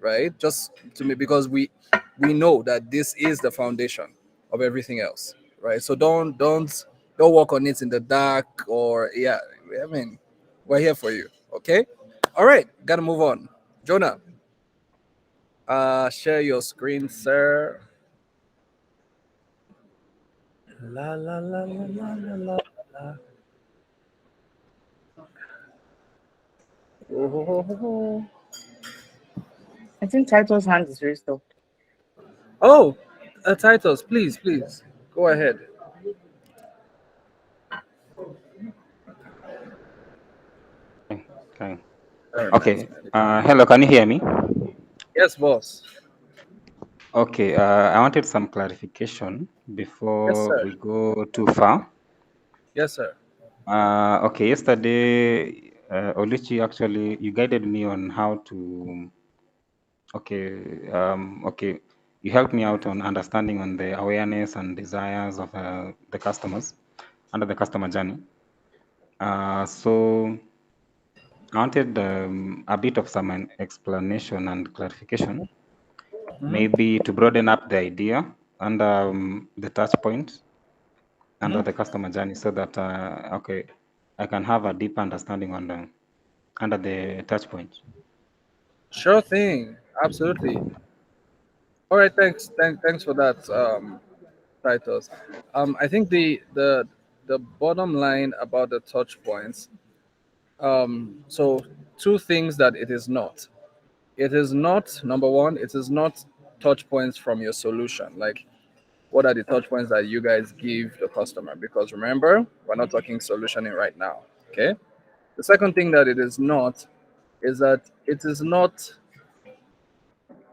right? Just to me, because we know that this is the foundation of everything else, right? So don't work on it in the dark, or yeah. I mean, we're here for you. Okay. All right. Gotta move on. Jonah, share your screen, sir. La la la la la la la. La. Oh, ho, ho, ho, ho. I think Title's hand is raised up. Oh, titles, please, please go ahead. Okay. Very nice, Okay. man. Hello, can you hear me? Yes, boss. Okay. I wanted some clarification Yes, before sir. we go too far. Yes, sir. Okay. Yesterday, Oluchi, actually, you guided me on how to. Okay. Okay. You helped me out on understanding on the awareness and desires of the customers under the customer journey. So I wanted a bit of some explanation and clarification, Hmm. maybe to broaden up the idea and the touch point Hmm. under the customer journey, so that okay, I can have a deep understanding on the under the touch point. Sure thing. Absolutely. All right. Thanks for that, titles. I think the bottom line about the touch points. So two things that it is not. It is not, number one. It is not touch points from your solution. Like, what are the touch points that you guys give the customer? Because remember, we're not talking solutioning right now. Okay. The second thing that it is not is that it is not,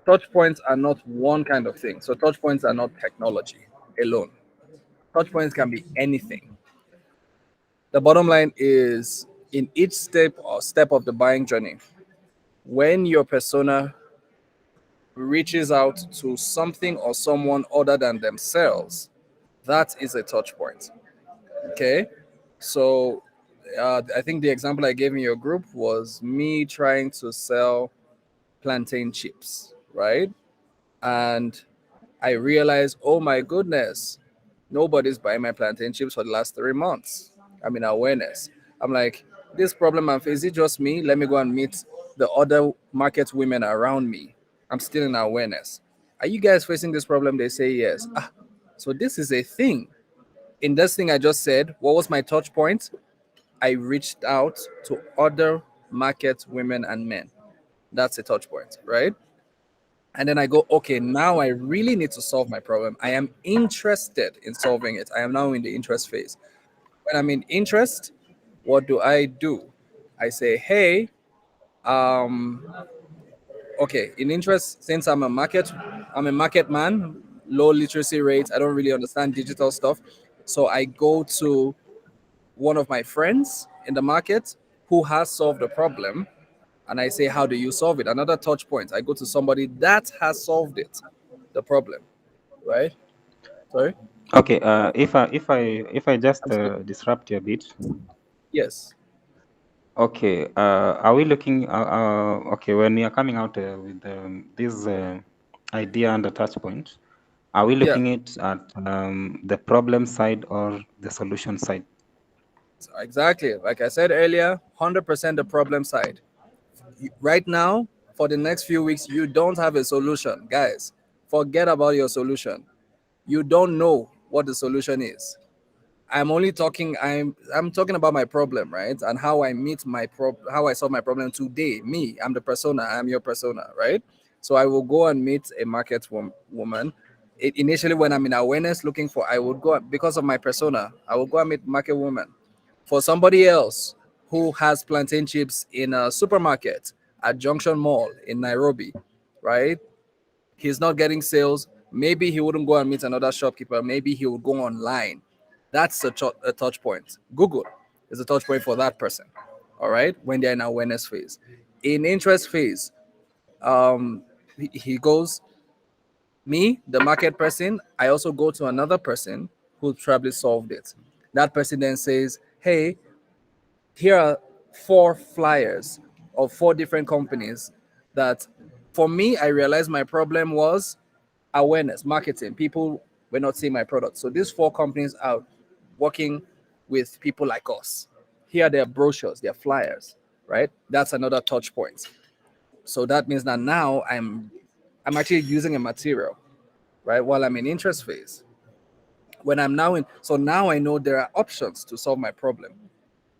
touch points are not one kind of thing. So touch points are not technology alone. Touch points can be anything. The bottom line is, in each step of the buying journey, when your persona reaches out to something or someone other than themselves, that is a touch point. Okay. So I think the example I gave in your group was me trying to sell plantain chips, right? And I realized, oh my goodness, nobody's buying my plantain chips for the last 3 months. I'm in awareness. I'm like, this problem I'm facing, is it just me? Let me go and meet the other market women around me. I'm still in awareness. Are you guys facing this problem? They say yes. Ah, so this is a thing. In this thing I just said, what was my touch point? I reached out to other market women and men. That's a touch point, right? And then I go, okay, now I really need to solve my problem. I am interested in solving it. I am now in the interest phase. When I'm in interest, what do? I say, hey, um, okay, in interest, since I'm a market man, low literacy rates, I don't really understand digital stuff. So I go to one of my friends in the market who has solved the problem, and I say, how do you solve it? Another touch point. I go to somebody that has solved it, the problem, right? Sorry? Okay. If I just Absolutely. disrupt you a bit. Yes. Okay. Are we looking? Okay. When we are coming out with this idea and the touch point, are we Yeah. looking it at the problem side or the solution side? Exactly. Like I said earlier, 100% the problem side. Right now, for the next few weeks, you don't have a solution. Guys, forget about your solution. You don't know what the solution is. I'm talking about my problem, right? And how I meet how I solve my problem today. Me, I'm the persona, I'm your persona, right? So I will go and meet a woman. Initially, when I'm in awareness looking for, I would go, because of my persona, I will go and meet market woman. For somebody else who has plantain chips in a supermarket at Junction Mall in Nairobi, right? He's not getting sales. Maybe he wouldn't go and meet another shopkeeper. Maybe he would go online. That's a touch point. Google is a touch point for that person. All right, when they're in awareness phase. In interest phase, he goes, me, the market person. I also go to another person who probably solved it. That person then says, hey, here are 4 flyers of 4 different companies that For me, I realized my problem was awareness, marketing. People were not seeing my product. So these four companies are working with people like us. Here are their brochures, their flyers, right? That's another touch point. So that means that now I'm actually using a material, right? While I'm in interest phase. When I'm now in, so now I know there are options to solve my problem.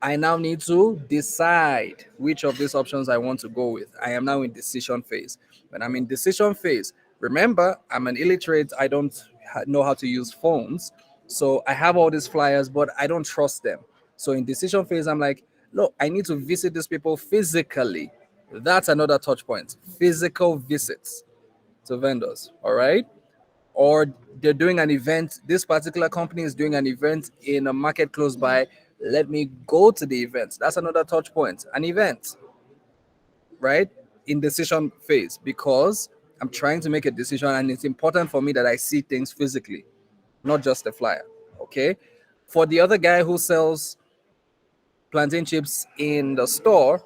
I now need to decide which of these options I want to go with. I am now in decision phase. When I'm in decision phase, remember, I'm an illiterate. I don't know how to use phones. So I have all these flyers, but I don't trust them. So in decision phase, I'm like, look, I need to visit these people physically. That's another touch point. Physical visits to vendors. All right. Or they're doing an event. This particular company is doing an event in a market close by. Let me go to the event. That's another touch point. An event, right? In decision phase, because I'm trying to make a decision and it's important for me that I see things physically, not just a flyer. Okay. For the other guy who sells plantain chips in the store,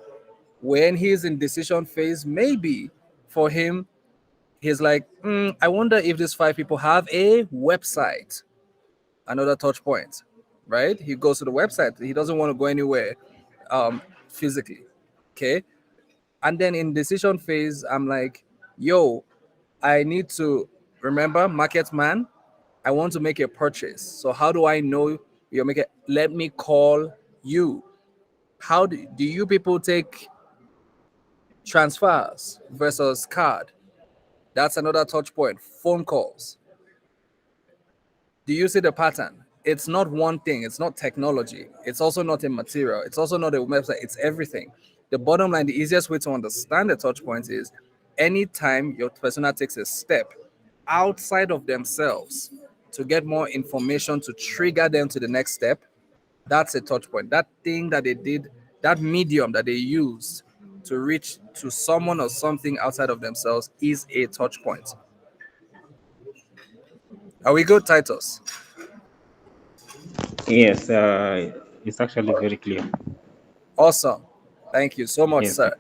when he's in decision phase, maybe for him, he's like, I wonder if these five people have a website. Another touch point, right? He goes to the website. He doesn't want to go anywhere physically. Okay. And then in decision phase, I'm like, yo, I need to remember, market man, I want to make a purchase. So how do I know you're making? Let me call you. How do you people take transfers versus card? That's another touch point. Phone calls. Do you see the pattern? It's not one thing. It's not technology. It's also not a material. It's also not a website. It's everything. The bottom line, the easiest way to understand the touch points is anytime your persona takes a step outside of themselves to get more information to trigger them to the next step, that's a touch point. That thing that they did, that medium that they used to reach to someone or something outside of themselves is a touch point. Are we good, Titus? Yes, it's actually very clear. Awesome. Thank you so much, Yes. sir.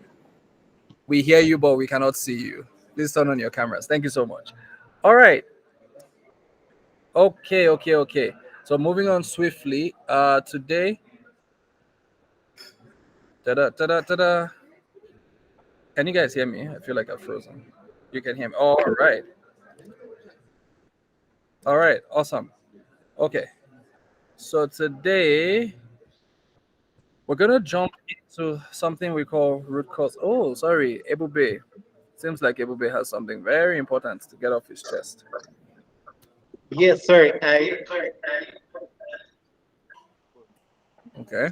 We hear you, but we cannot see you. Please turn on your cameras. Thank you so much. All right. Okay. So moving on swiftly. Today, ta-da. Can you guys hear me? I feel like I've frozen. You can hear me. All right. All right. Awesome. Okay. So today we're gonna jump into something we call root cause. Oh, sorry, Ebube. Seems like Ebube has something very important to get off his chest. Yes, sir. Okay.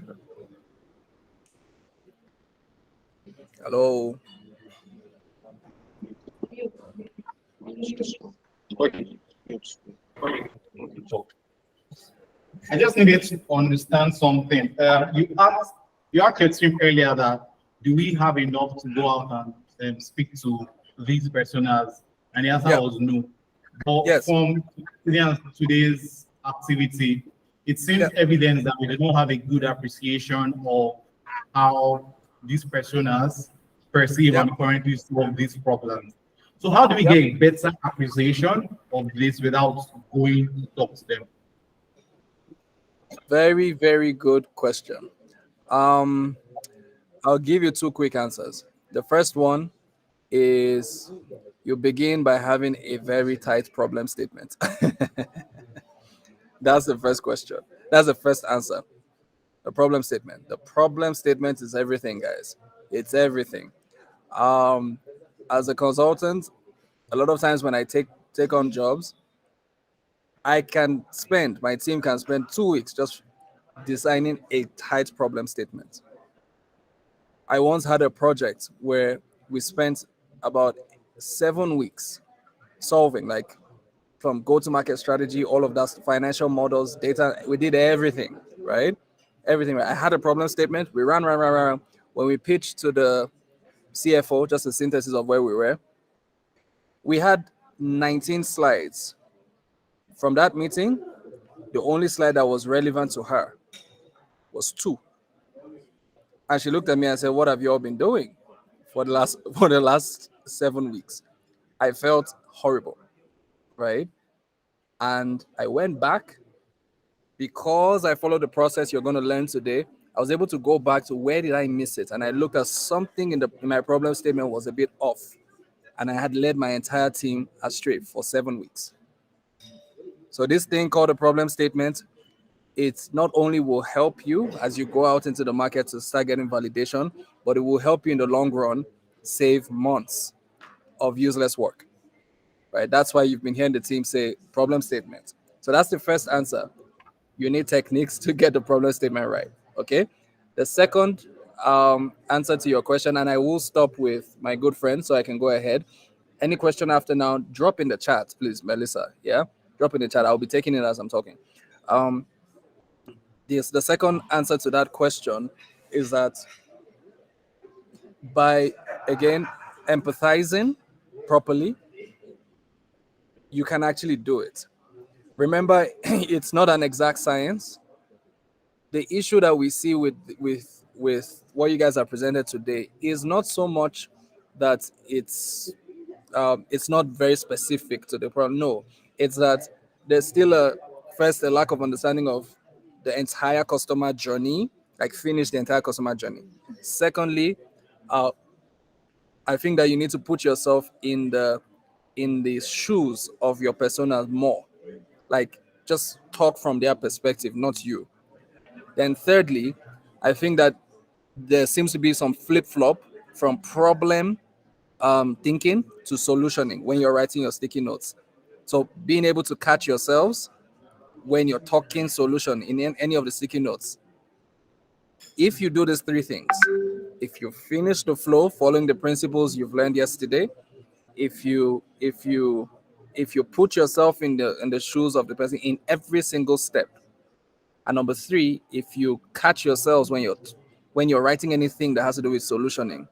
Hello. Okay. I just needed to understand something. You asked your team earlier that do we have enough to go out and speak to these personas? And the answer Yeah. was no. But Yes. from today's activity, it Yeah. seems evident that we don't have a good appreciation of how these personas perceive Yep. and currently solve these problems. So how do we Yep. get a better appreciation of this without going to talk to them? Very, very good question. Um, I'll give you two quick answers. The first one is you begin by having a very tight problem statement. That's the first question. That's the first answer. The problem statement. The problem statement is everything, guys. It's everything. Um, as a consultant, a lot of times when I take on jobs, my team can spend 2 weeks just designing a tight problem statement. I once had a project where we spent about 7 weeks solving, like from go to market strategy, all of that, financial models, data. We did everything, right? Everything. I had a problem statement. We ran. When we pitched to the CFO, just a synthesis of where we were, we had 19 slides. From that meeting, the only slide that was relevant to her was two. And she looked at me and said, "What have you all been doing for the last 7 weeks. I felt horrible, right? And I went back because I followed the process you're going to learn today. I was able to go back to where did I miss it, and I looked at something in my problem statement was a bit off, and I had led my entire team astray for 7 weeks. So this thing called a problem statement, it not only will help you as you go out into the market to start getting validation, but it will help you in the long run save months of useless work. Right? That's why you've been hearing the team say problem statement. So that's the first answer. You need techniques to get the problem statement right. Okay. The second answer to your question, and I will stop with my good friend so I can go ahead. Any question after now, drop in the chat, please, Melissa. Yeah, drop in the chat. I'll be taking it as I'm talking. Um, the second answer to that question is that by again empathizing properly, you can actually do it. Remember, it's not an exact science. The issue that we see with what you guys are presented today is not so much that it's not very specific to the problem. No, it's that there's still a lack of understanding of the entire customer journey, like finish the entire customer journey. Secondly, uh, I think that you need to put yourself in the shoes of your persona more, like just talk from their perspective, not you. Then thirdly, I think that there seems to be some flip flop from problem thinking to solutioning when you're writing your sticky notes. So being able to catch yourselves when you're talking solution in any of the sticky notes. If you do these three things, if you finish the flow following the principles you've learned yesterday, if you put yourself in the shoes of the person in every single step, and number three, if you catch yourselves when you're writing anything that has to do with solutioning,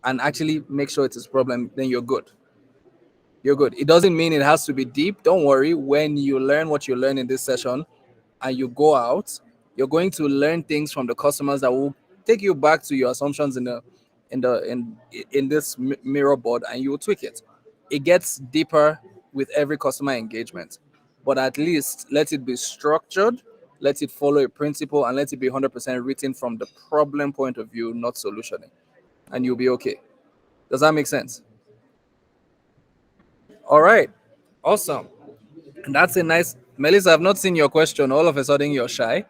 and actually make sure it's a problem, then you're good. You're good. It doesn't mean it has to be deep. Don't worry. When you learn what you learn in this session and you go out, you're going to learn things from the customers that will take you back to your assumptions in this mirror board, and you will tweak it. It gets deeper with every customer engagement, but at least let it be structured, let it follow a principle, and let it be 100% written from the problem point of view, not solutioning, and you'll be okay. Does that make sense? All right. Awesome. That's a nice. Melissa, I've not seen your question. All of a sudden, you're shy.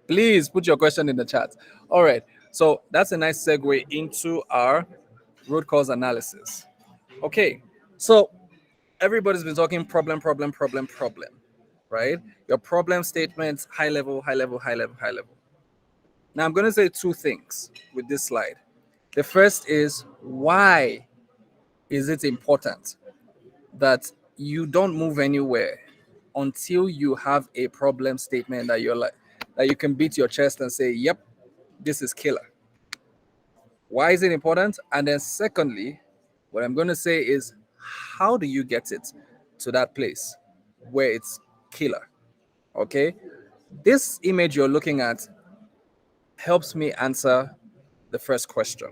Please put your question in the chat. All right. So that's a nice segue into our root cause analysis. Okay. So everybody's been talking problem, problem, problem, problem, right? Your problem statements, high level, high level, high level, high level. Now I'm going to say two things with this slide. The first is, why is it important that you don't move anywhere until you have a problem statement that you're like, that you can beat your chest and say, yep, this is killer. Why is it important? And then secondly, what I'm going to say is, how do you get it to that place where it's killer? Okay. This image you're looking at helps me answer the first question.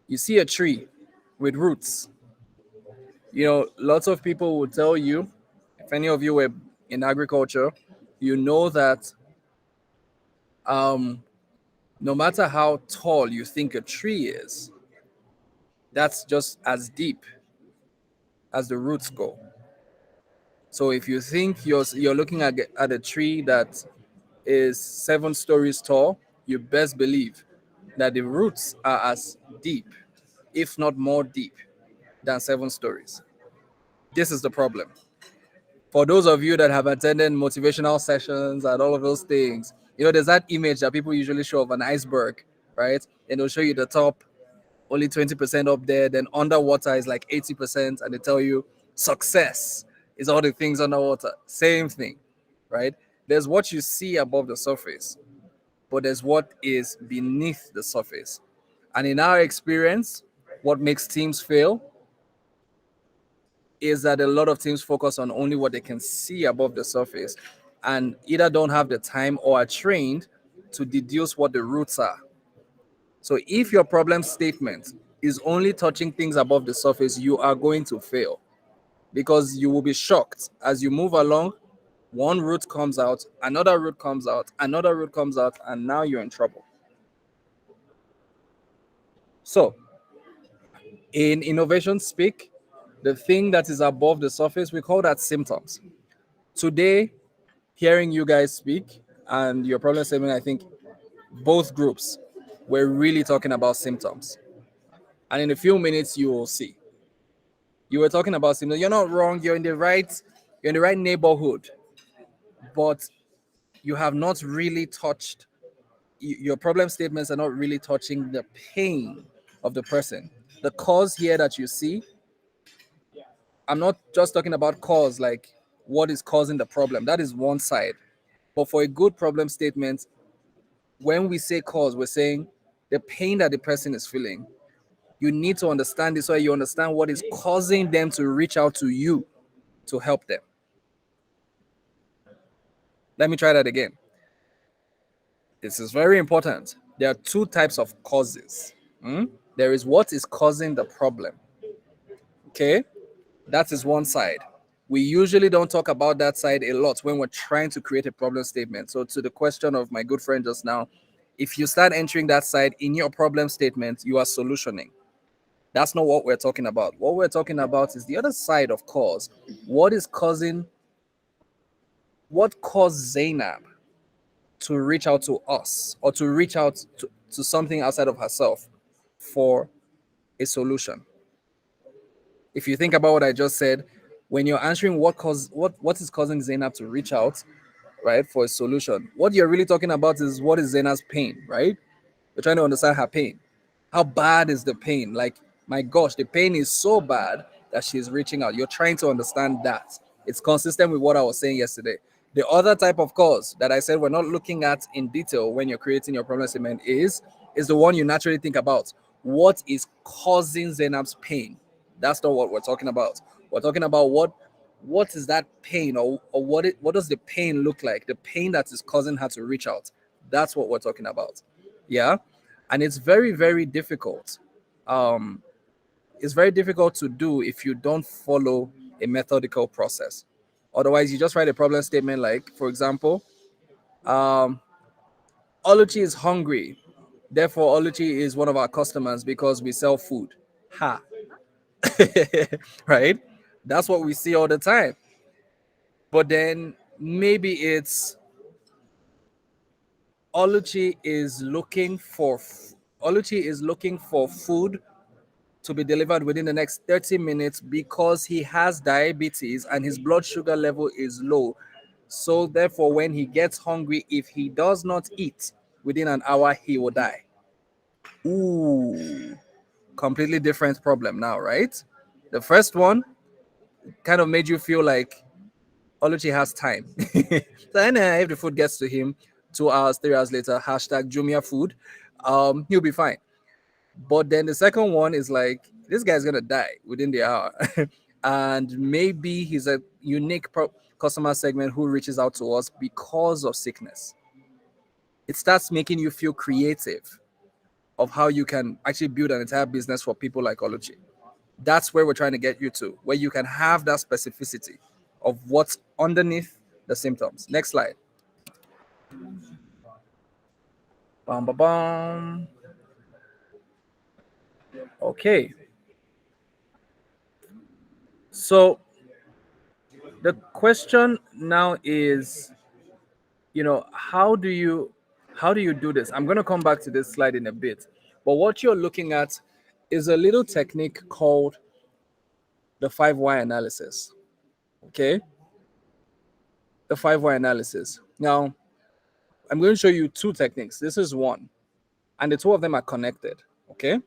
You see a tree with roots. Lots of people will tell you, if any of you were in agriculture, you know that no matter how tall you think a tree is, that's just as deep as the roots go. So if you think you're looking at a tree that is 7 stories tall, you best believe that the roots are as deep, if not more deep, than 7 stories. This is the problem. For those of you that have attended motivational sessions and all of those things, there's that image that people usually show of an iceberg, right? And they'll show you the top, only 20% up there, then underwater is like 80%, and they tell you success is all the things underwater. Same thing, right? There's what you see above the surface, but there's what is beneath the surface. And in our experience, what makes teams fail is that a lot of teams focus on only what they can see above the surface and either don't have the time or are trained to deduce what the roots are. So if your problem statement is only touching things above the surface, you are going to fail, because you will be shocked as you move along. One root comes out, another root comes out, another root comes out, and now you're in trouble. So, in innovation speak, the thing that is above the surface, we call that symptoms. Today, hearing you guys speak and your problem statement, I think both groups were really talking about symptoms. And in a few minutes, you will see. You were talking about symptoms. You're not wrong. You're in the right neighborhood, but you have not really touched your problem statements are not really touching the pain of the person. The cause here that you see, I'm not just talking about cause, like what is causing the problem. That is one side. But for a good problem statement, when we say cause, we're saying the pain that the person is feeling. You need to understand this so you understand what is causing them to reach out to you to help them. Let me try that again. This is very important. There are two types of causes. There is what is causing the problem. Okay, that is one side. We usually don't talk about that side a lot when we're trying to create a problem statement. So, to the question of my good friend just now, if you start entering that side in your problem statement, you are solutioning. That's not what we're talking about. What we're talking about is the other side of cause. What caused Zainab to reach out to us or to reach out to something outside of herself for a solution? If you think about what I just said, when you're answering what is causing Zainab to reach out, right, for a solution, what you're really talking about is what is Zainab's pain, right? You're trying to understand her pain. How bad is the pain? Like, my gosh, the pain is so bad that she's reaching out. You're trying to understand that. It's consistent with what I was saying yesterday. The other type of cause that I said we're not looking at in detail when you're creating your problem statement is the one you naturally think about. What is causing Zainab's pain? That's not what we're talking about. We're talking about what is that pain, or what does the pain look like? The pain that is causing her to reach out. That's what we're talking about. Yeah. And it's very, very difficult. Um, it's very difficult to do if you don't follow a methodical process. Otherwise, you just write a problem statement like, for example, um, Oluchi is hungry. Therefore, Oluchi is one of our customers because we sell food. Ha. Right? That's what we see all the time. But then maybe it's Oluchi is looking for Oluchi is looking for food to be delivered within the next 30 minutes because he has diabetes and his blood sugar level is low. So therefore, when he gets hungry, if he does not eat within an hour, he will die. Ooh, completely different problem now, right? The first one kind of made you feel like Oluchi has time. So if the food gets to him 2 hours, 3 hours later, hashtag Jumia food, he'll be fine. But then the second one is like, this guy's gonna die within the hour. And maybe he's a unique customer segment who reaches out to us because of sickness. It starts making you feel creative of how you can actually build an entire business for people like Oluchi. That's where we're trying to get you to, where you can have that specificity of what's underneath the symptoms. Next slide. Bum, bum, bum. Okay. So the question now is, how do you do this? I'm going to come back to this slide in a bit. But what you're looking at is a little technique called the 5 why analysis. Okay? The 5 why analysis. Now, I'm going to show you two techniques. This is one, and the two of them are connected. Okay?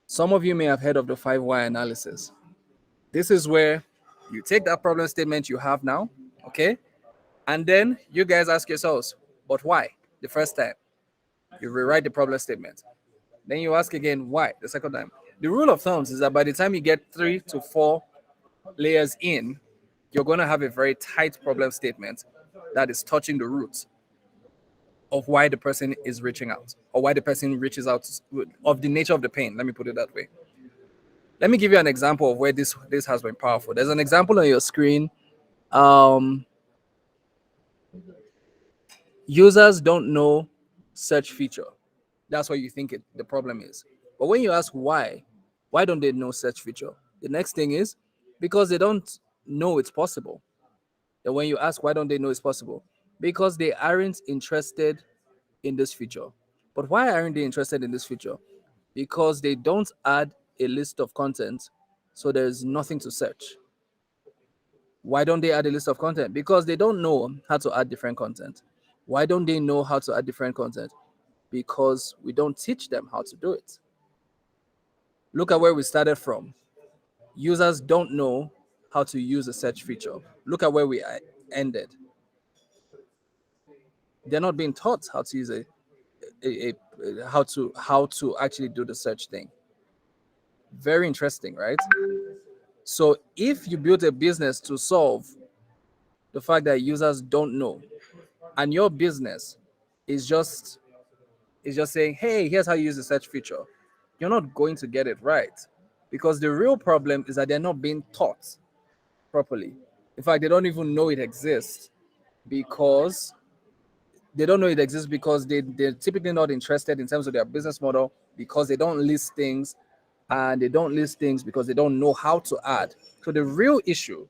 Some of you may have heard of the 5 why analysis. This is where you take that problem statement you have now, okay? And then you guys ask yourselves, but why? The first time. You rewrite the problem statement. Then you ask again, why? The second time. The rule of thumbs is that by the time you get 3 to 4 layers in, you're going to have a very tight problem statement that is touching the roots. of why the person is reaching out, or why the person reaches out, of the nature of the pain. Let me put it that way. Let me give you an example of where this has been powerful. There's an example on your screen. Um, Users don't know search feature. That's what you think the problem is. But when you ask why don't they know search feature? The next thing is because they don't know it's possible. And when you ask why don't they know it's possible? Because they aren't interested in this feature. But why aren't they interested in this feature? Because they don't add a list of content, so there's nothing to search. Why don't they add a list of content? Because they don't know how to add different content. Why don't they know how to add different content? Because we don't teach them how to do it. Look at where we started from. Users don't know how to use a search feature. Look at where we ended. They're not being taught how to use how to actually do the search thing. Very interesting, right? So if you build a business to solve the fact that users don't know, and your business is just saying, hey, here's how you use the search feature, you're not going to get it right, because the real problem is that they're not being taught properly. In fact, they don't even know it exists, because they're typically not interested in terms of their business model, because they don't list things, and they don't list things because they don't know how to add. So the real issue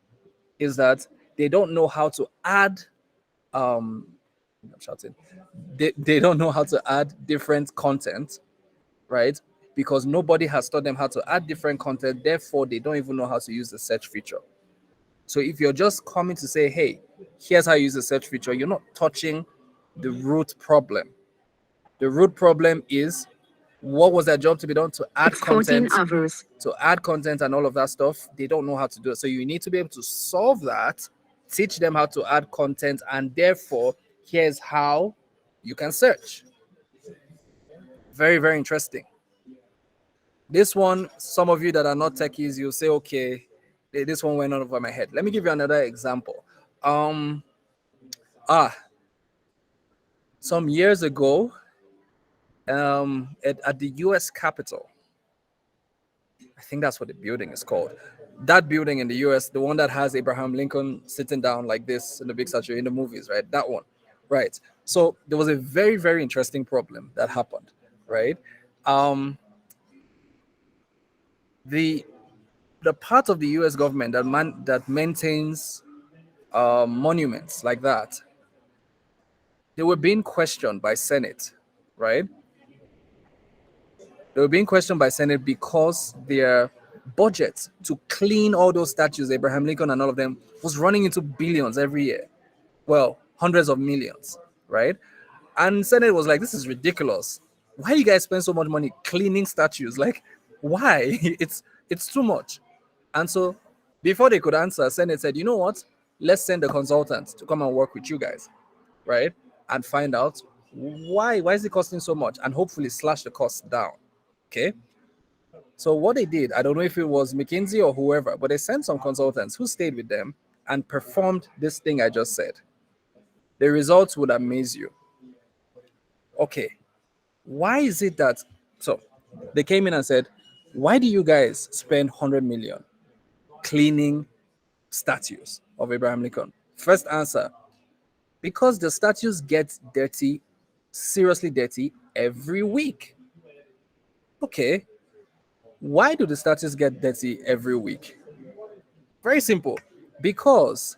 is that they don't know how to add. I'm shouting. They don't know how to add different content, right? Because nobody has taught them how to add different content. Therefore, they don't even know how to use the search feature. So if you're just coming to say, hey, here's how you use the search feature, you're not touching the root problem. The root problem is, what was their job to be done? To add It's 14 content, hours. to add content and all of that stuff. They don't know how to do it. So you need to be able to solve that, teach them how to add content, and therefore, here's how you can search. Very, very interesting. This one, some of you that are not techies, you'll say, okay, this one went over my head. Let me give you another example. Um, some years ago, at the US Capitol, I think that's what the building is called. That building in the US, the one that has Abraham Lincoln sitting down like this in the big statue in the movies, right? That one, right? So there was a very, very interesting problem that happened, right? Um, the the part of the US government that maintains monuments like that, they were being questioned by Senate, right? They were being questioned by Senate because their budget to clean all those statues, Abraham Lincoln and all of them, was running into billions every year. Well, hundreds of millions, right? And Senate was like, this is ridiculous. Why do you guys spend so much money cleaning statues? Like, why? It's too much. And so before they could answer, Senate said, you know what? Let's send a consultant to come and work with you guys, right? And find out why is it costing so much, and hopefully slash the cost down. Okay. So what they did, I don't know if it was McKinsey or whoever, but they sent some consultants who stayed with them and performed this thing I just said. The results would amaze you. Okay, why is it that, so they came in and said, why do you guys spend 100 million cleaning statues of Abraham Lincoln? First answer, because the statues get dirty, seriously dirty, every week. Okay, why do the statues get dirty every week? Very simple. Because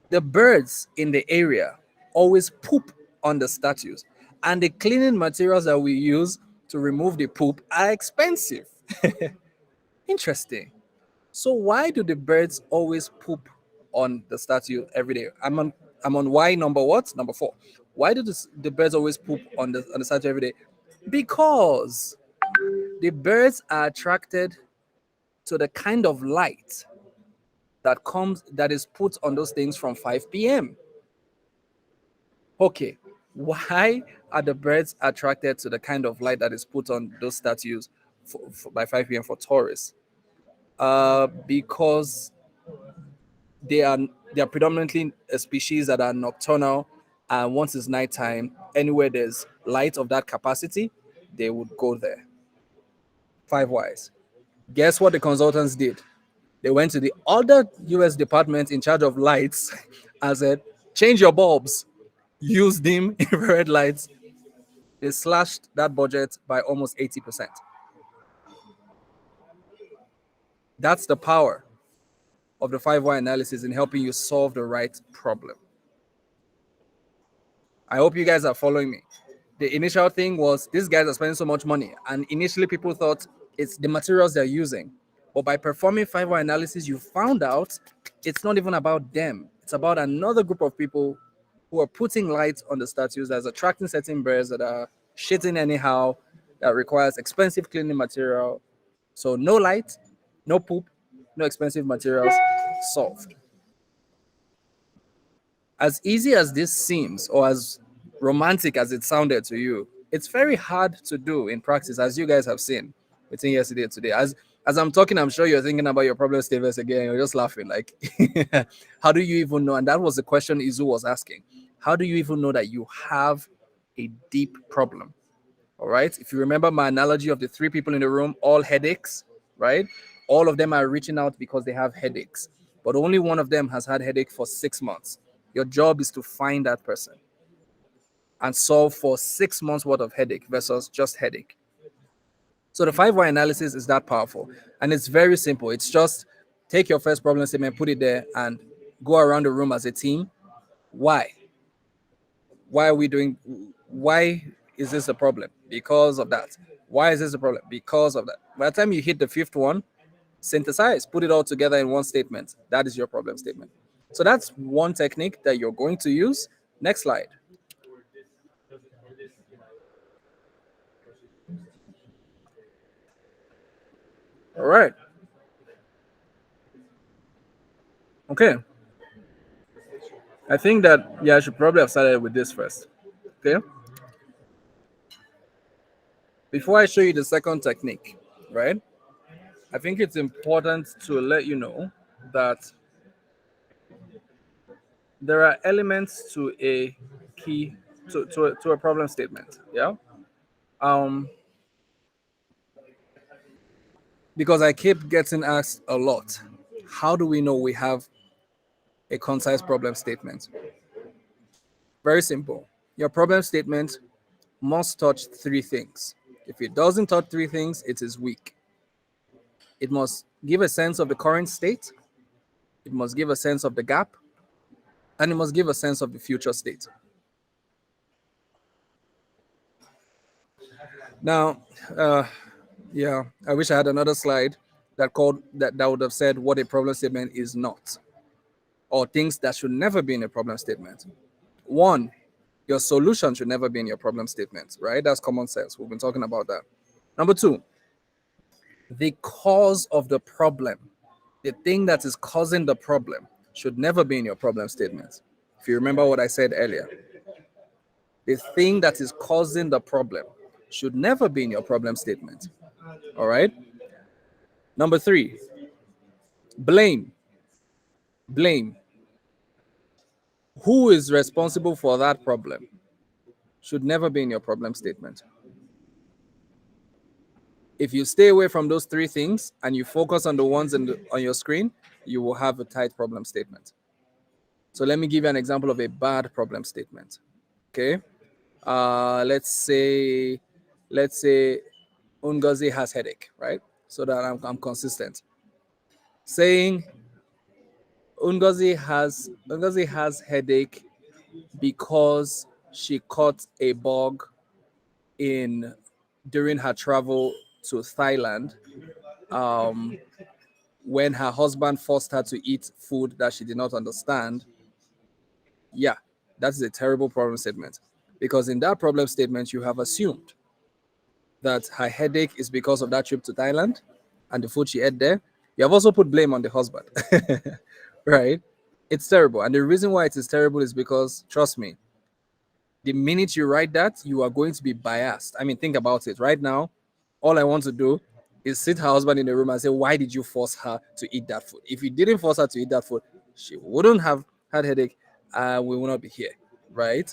the birds in the area always poop on the statues, and the cleaning materials that we use to remove the poop are expensive. Interesting. So why do the birds always poop on the statue every day? I'm on why number what? Number 4. Why do the birds always poop on the statue every day? Because the birds are attracted to the kind of light that is put on those things from 5 p.m. Okay, why are the birds attracted to the kind of light that is put on those statues by 5 p.m. for tourists? Because they are they are predominantly a species that are nocturnal, And once it's nighttime, anywhere there's light of that capacity, they would go there. 5 whys. Guess what the consultants did? They went to the other US department in charge of lights and said, change your bulbs, use dim infrared lights. They slashed that budget by almost 80%. That's the power of the 5 why analysis in helping you solve the right problem. I hope you guys are following me. The initial thing was these guys are spending so much money, and initially people thought it's the materials they're using. But by performing 5 why analysis, you found out it's not even about them. It's about another group of people who are putting light on the statues that's attracting certain birds that are shitting anyhow, that requires expensive cleaning material. So no light, no poop, no expensive materials, solved. As easy as this seems, or as romantic as it sounded to you, it's very hard to do in practice, as you guys have seen between yesterday and today. As I'm talking, I'm sure you're thinking about your problem statements again. You're just laughing, like, how do you even know? And that was the question Izu was asking. How do you even know that you have a deep problem? All right. If you remember my analogy of the 3 people in the room, all headaches, right? All of them are reaching out because they have headaches, but only one of them has had headache for 6 months. Your job is to find that person and solve for 6 months worth of headache versus just headache. So the 5 why analysis is that powerful, and it's very simple. It's just take your first problem statement, put it there, and go around the room as a team. Why? Why are we doing? Why is this a problem? Because of that. Why is this a problem? Because of that. By the time you hit the 5th one, synthesize, put it all together in one statement. That is your problem statement. So that's one technique that you're going to use. Next slide. All right. Okay. I think that, yeah, I should probably have started with this first. Okay. Before I show you the second technique, right? I think it's important to let you know that there are elements to a key to a problem statement. Yeah. Um, because I keep getting asked a lot, how do we know we have a concise problem statement? Very simple. Your problem statement must touch 3 things. If it doesn't touch 3 things, it is weak. It must give a sense of the current state, it must give a sense of the gap, and it must give a sense of the future state. Now, yeah, I wish I had another slide that would have said what a problem statement is not, or things that should never be in a problem statement. One, your solution should never be in your problem statement, right? That's common sense. We've been talking about that. Number 2, the cause of the problem, the thing that is causing the problem, should never be in your problem statement. If you remember what I said earlier, the thing that is causing the problem should never be in your problem statement. All right. Number 3, blame. Blame. Who is responsible for that problem should never be in your problem statement. If you stay away from those 3 things and you focus on the ones on your screen, you will have a tight problem statement. So let me give you an example of a bad problem statement. Okay. Let's say Ngozi has headache, right? So that I'm consistent. Saying Ngozi has headache because she caught a bug in during her travel to Thailand, when her husband forced her to eat food that she did not understand. Yeah, that is a terrible problem statement, because in that problem statement you have assumed that her headache is because of that trip to Thailand and the food she ate there. You have also put blame on the husband, right? It's terrible. And the reason why it is terrible is because, trust me, the minute you write that, you are going to be biased. I mean, think about it. Right now, all I want to do is sit her husband in the room and say, why did you force her to eat that food? If you didn't force her to eat that food, she wouldn't have had headache, and we will not be here. right?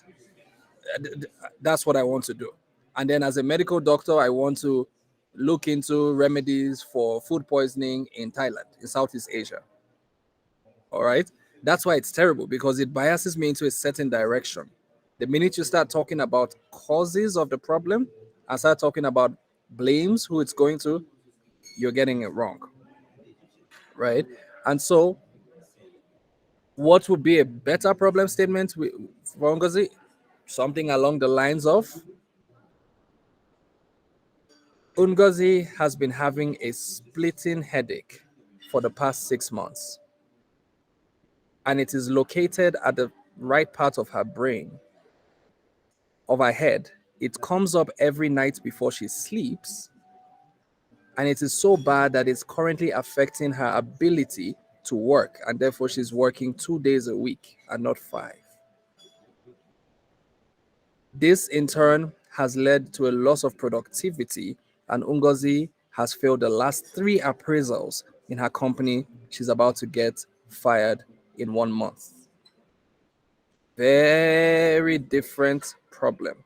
That's what I want to do. And then as a medical doctor, I want to look into remedies for food poisoning in Thailand, in Southeast Asia. All right. That's why it's terrible, because it biases me into a certain direction. The minute you start talking about causes of the problem and start talking about blames, who it's going to, you're getting it wrong. Right. And so, what would be a better problem statement for Ngozi? Something along the lines of Ngozi has been having a splitting headache for the past 6 months, and it is located at the right part of her brain, of her head. It comes up every night before she sleeps, and it is so bad that it's currently affecting her ability to work, and therefore she's working 2 days a week and not 5. This in turn has led to a loss of productivity, and Ngozi has failed the last 3 appraisals in her company. She's about to get fired in 1 month. Very different problem.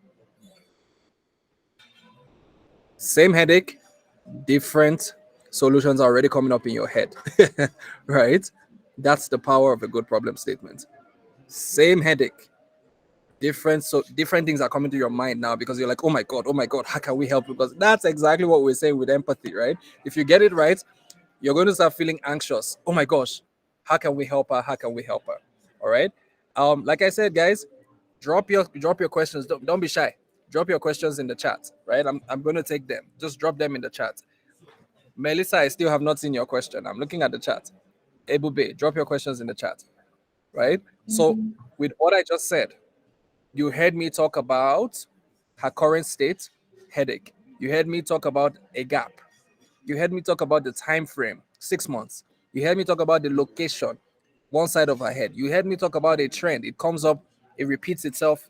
Same headache, different solutions are already coming up in your head, right? That's the power of a good problem statement. Same headache, different things are coming to your mind now, because you're like, oh my god, how can we help? Because that's exactly what we're saying with empathy, right? If you get it right, you're going to start feeling anxious. Oh my gosh, how can we help her? How can we help her? All right. Like I said, guys, drop your questions. Don't be shy. Drop your questions in the chat, right? I'm going to take them. Just drop them in the chat. Melissa, I still have not seen your question. I'm looking at the chat. Ebube, drop your questions in the chat, right? So with what I just said, you heard me talk about her current state, headache. You heard me talk about a gap. You heard me talk about the time frame, 6 months. You heard me talk about the location, one side of her head. You heard me talk about a trend. It comes up, it repeats itself.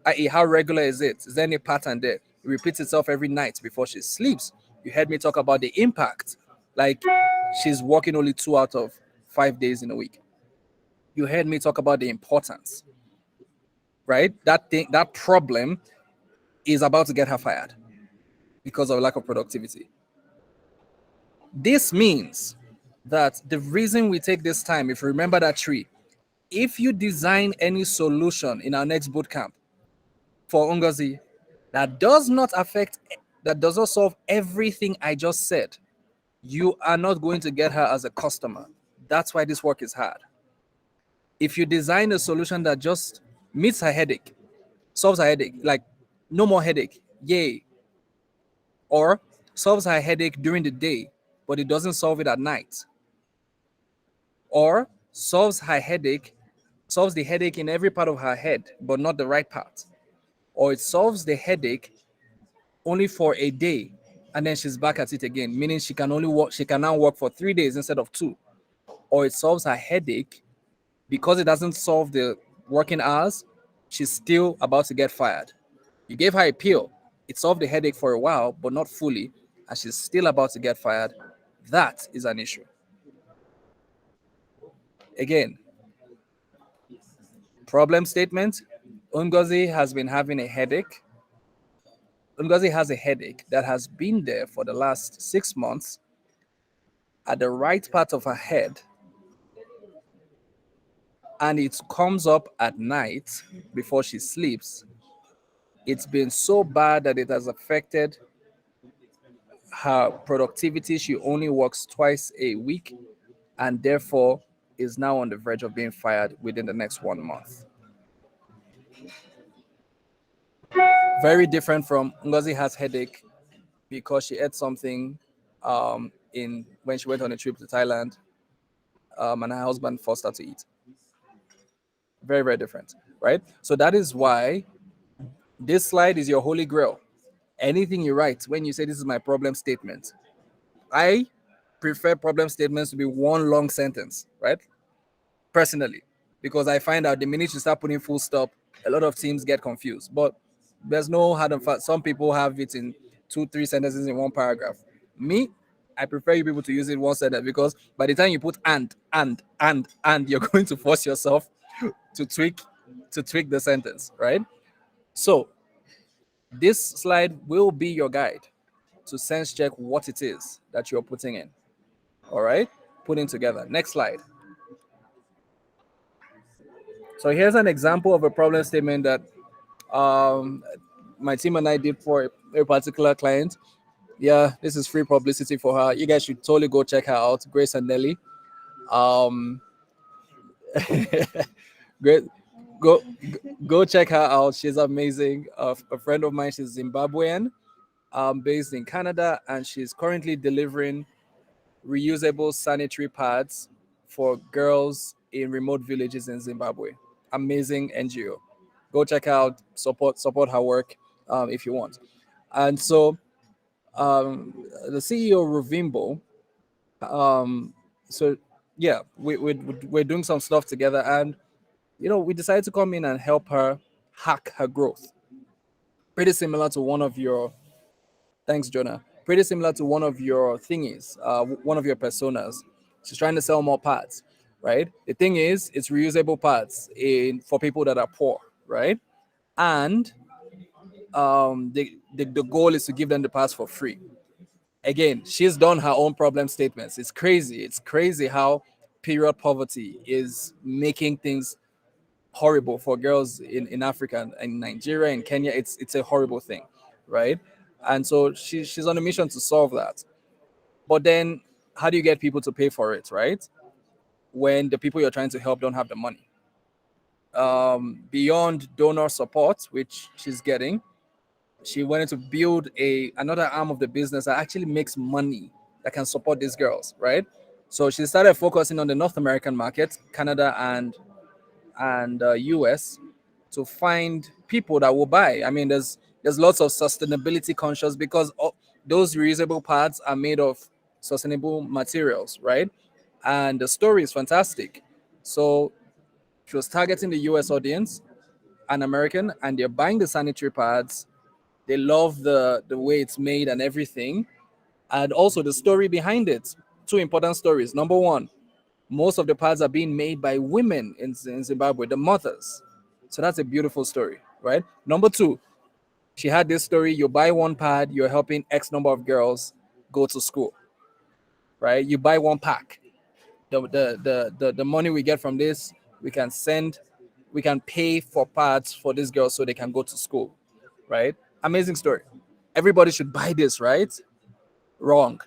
I.e., how regular is it? Is there any pattern there? It repeats itself every night before she sleeps. You heard me talk about the impact, like she's working only 2 out of 5 days in a week. You heard me talk about the importance, right? That problem is about to get her fired because of lack of productivity. This means that the reason we take this time, if you remember that tree, if you design any solution in our next boot camp for Ngozi that does not solve everything I just said, you are not going to get her as a customer. That's why this work is hard. If you design a solution that just meets her headache, solves her headache, like no more headache, yay, or solves her headache during the day, but it doesn't solve it at night, or solves the headache in every part of her head, but not the right part, or it solves the headache only for a day and then she's back at it again, meaning she can now work for 3 days instead of 2, or it solves her headache because it doesn't solve the working hours, she's still about to get fired. You gave her a pill, it solved the headache for a while, but not fully, and she's still about to get fired. That is an issue. Again, problem statement: Ngozi has been having a headache. Ngozi has a headache that has been there for the last 6 months at the right part of her head, and it comes up at night before she sleeps. It's been so bad that it has affected her productivity. She only works twice a week and therefore is now on the verge of being fired within the next 1 month. Very different from Ngozi has headache because she ate something in when she went on a trip to Thailand, and her husband forced her to eat. Very, very different, right? So that is why this slide is your holy grail. Anything you write when you say this is my problem statement, I prefer problem statements to be one long sentence, right? Personally, because I find out the minute you start putting full stop, a lot of teams get confused. But there's no hard and fast. Some people have it in 2, 3 sentences in one paragraph. Me, I prefer you people to use it one sentence, because by the time you put and, you're going to force yourself to tweak to tweak the sentence, right? So this slide will be your guide to sense check what it is that you're putting in. All right, putting together. Next slide. So here's an example of a problem statement that um, my team and I did for a particular client. Yeah, this is free publicity for her. You guys should totally go check her out, Grace and Nelly. Um, great, go go check her out. She's amazing. A friend of mine, she's Zimbabwean, based in Canada, and she's currently delivering reusable sanitary pads for girls in remote villages in Zimbabwe. Amazing NGO. Go check out, support her work if you want. And so the CEO Ruvimbo, um, so yeah, we're doing some stuff together, and we decided to come in and help her hack her growth. Pretty similar to one of your Thanks, Jonah. Pretty similar to one of your thingies, one of your personas. She's trying to sell more parts, right? The thing is, it's reusable parts in for people that are poor, right? And the goal is to give them the parts for free. Again, she's done her own problem statements. It's crazy. It's crazy how period poverty is making things horrible for girls in Africa and in Nigeria and Kenya. It's a horrible thing, right? And so she's on a mission to solve that. But then how do you get people to pay for it, right? When the people you're trying to help don't have the money. Beyond donor support, which she's getting, she wanted to build another arm of the business that actually makes money that can support these girls, right? So she started focusing on the North American market, Canada and US, to find people that will buy. I mean, there's lots of sustainability conscious because those reusable pads are made of sustainable materials, right? And the story is fantastic. So she was targeting the US audience, an American, and they're buying the sanitary pads. They love the way it's made and everything, and also the story behind it. Two important stories. Number one, most of the pads are being made by women in Zimbabwe, the mothers. So that's a beautiful story, right? Number two, she had this story: you buy one pad, you're helping X number of girls go to school, right? You buy one pack. The money we get from this, we can pay for pads for these girls so they can go to school, right? Amazing story. Everybody should buy this, right? Wrong.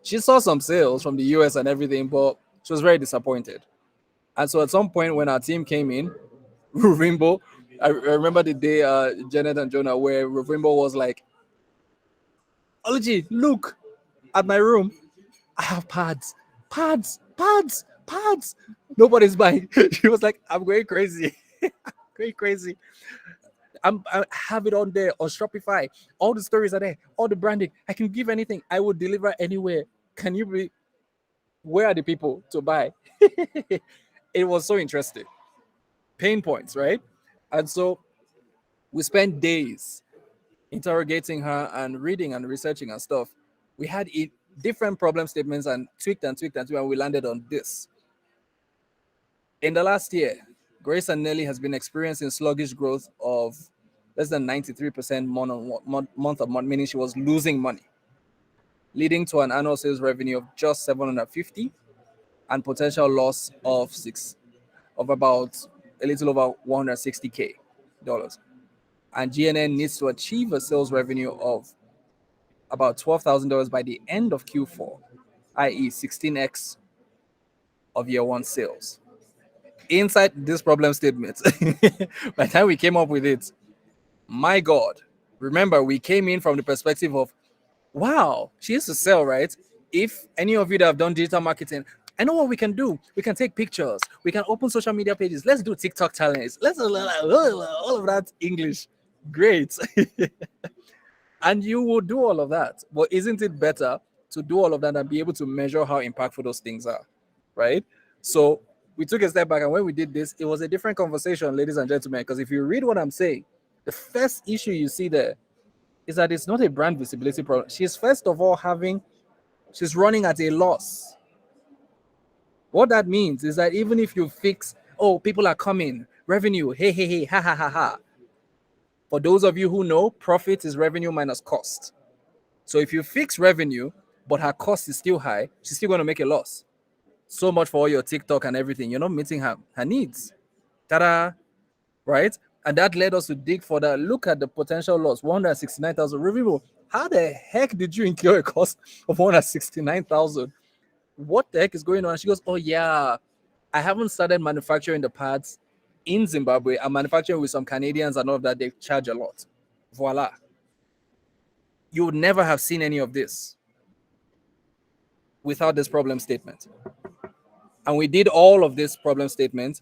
She saw some sales from the US and everything, but she was very disappointed. And so at some point when our team came in, Ruvimbo, I remember the day Janet and Jonah, where Ruvimbo was like, Oluchi, look at my room. I have pads, pads. Nobody's buying. She was like, I'm going crazy. Going crazy. I have it on there on Shopify. All the stories are there, all the branding. I can give anything. I will deliver anywhere. Can you be where are the people to buy? It was so interesting. Pain points, right? And so we spent days interrogating her and reading and researching and stuff. We had different problem statements and tweaked and tweaked and tweaked, and we landed on this. In the last year, Grace and Nelly has been experiencing sluggish growth of less than 93% month on month, meaning she was losing money, leading to an annual sales revenue of just 750 and potential loss of about a little over 160K dollars. And GNN needs to achieve a sales revenue of about $12,000 by the end of Q4, i.e., 16x of year one sales. Inside this problem statement, by the time we came up with it, my God, remember, we came in from the perspective of, wow, she used to sell, right? If any of you that have done digital marketing, I know what we can do. We can take pictures. We can open social media pages. Let's do TikTok challenges. Let's all of that English. Great. And you will do all of that. But isn't it better to do all of that and be able to measure how impactful those things are? Right? So we took a step back, and when we did this, it was a different conversation, ladies and gentlemen. Because if you read what I'm saying, the first issue you see there is that it's not a brand visibility problem. She's first of all she's running at a loss. What that means is that even if you fix, oh, people are coming, revenue, hey, hey, hey, ha, ha, ha, ha. For those of you who know, profit is revenue minus cost. So if you fix revenue, but her cost is still high, she's still going to make a loss. So much for all your TikTok and everything. You're not meeting her needs. Ta-da! Right? And that led us to dig further. Look at the potential loss, 169,000. Revivo, how the heck did you incur a cost of 169,000? What the heck is going on? And she goes, oh yeah, I haven't started manufacturing the parts in Zimbabwe. I'm manufacturing with some Canadians and all of that. They charge a lot. Voila. You would never have seen any of this without this problem statement. And we did all of this problem statement,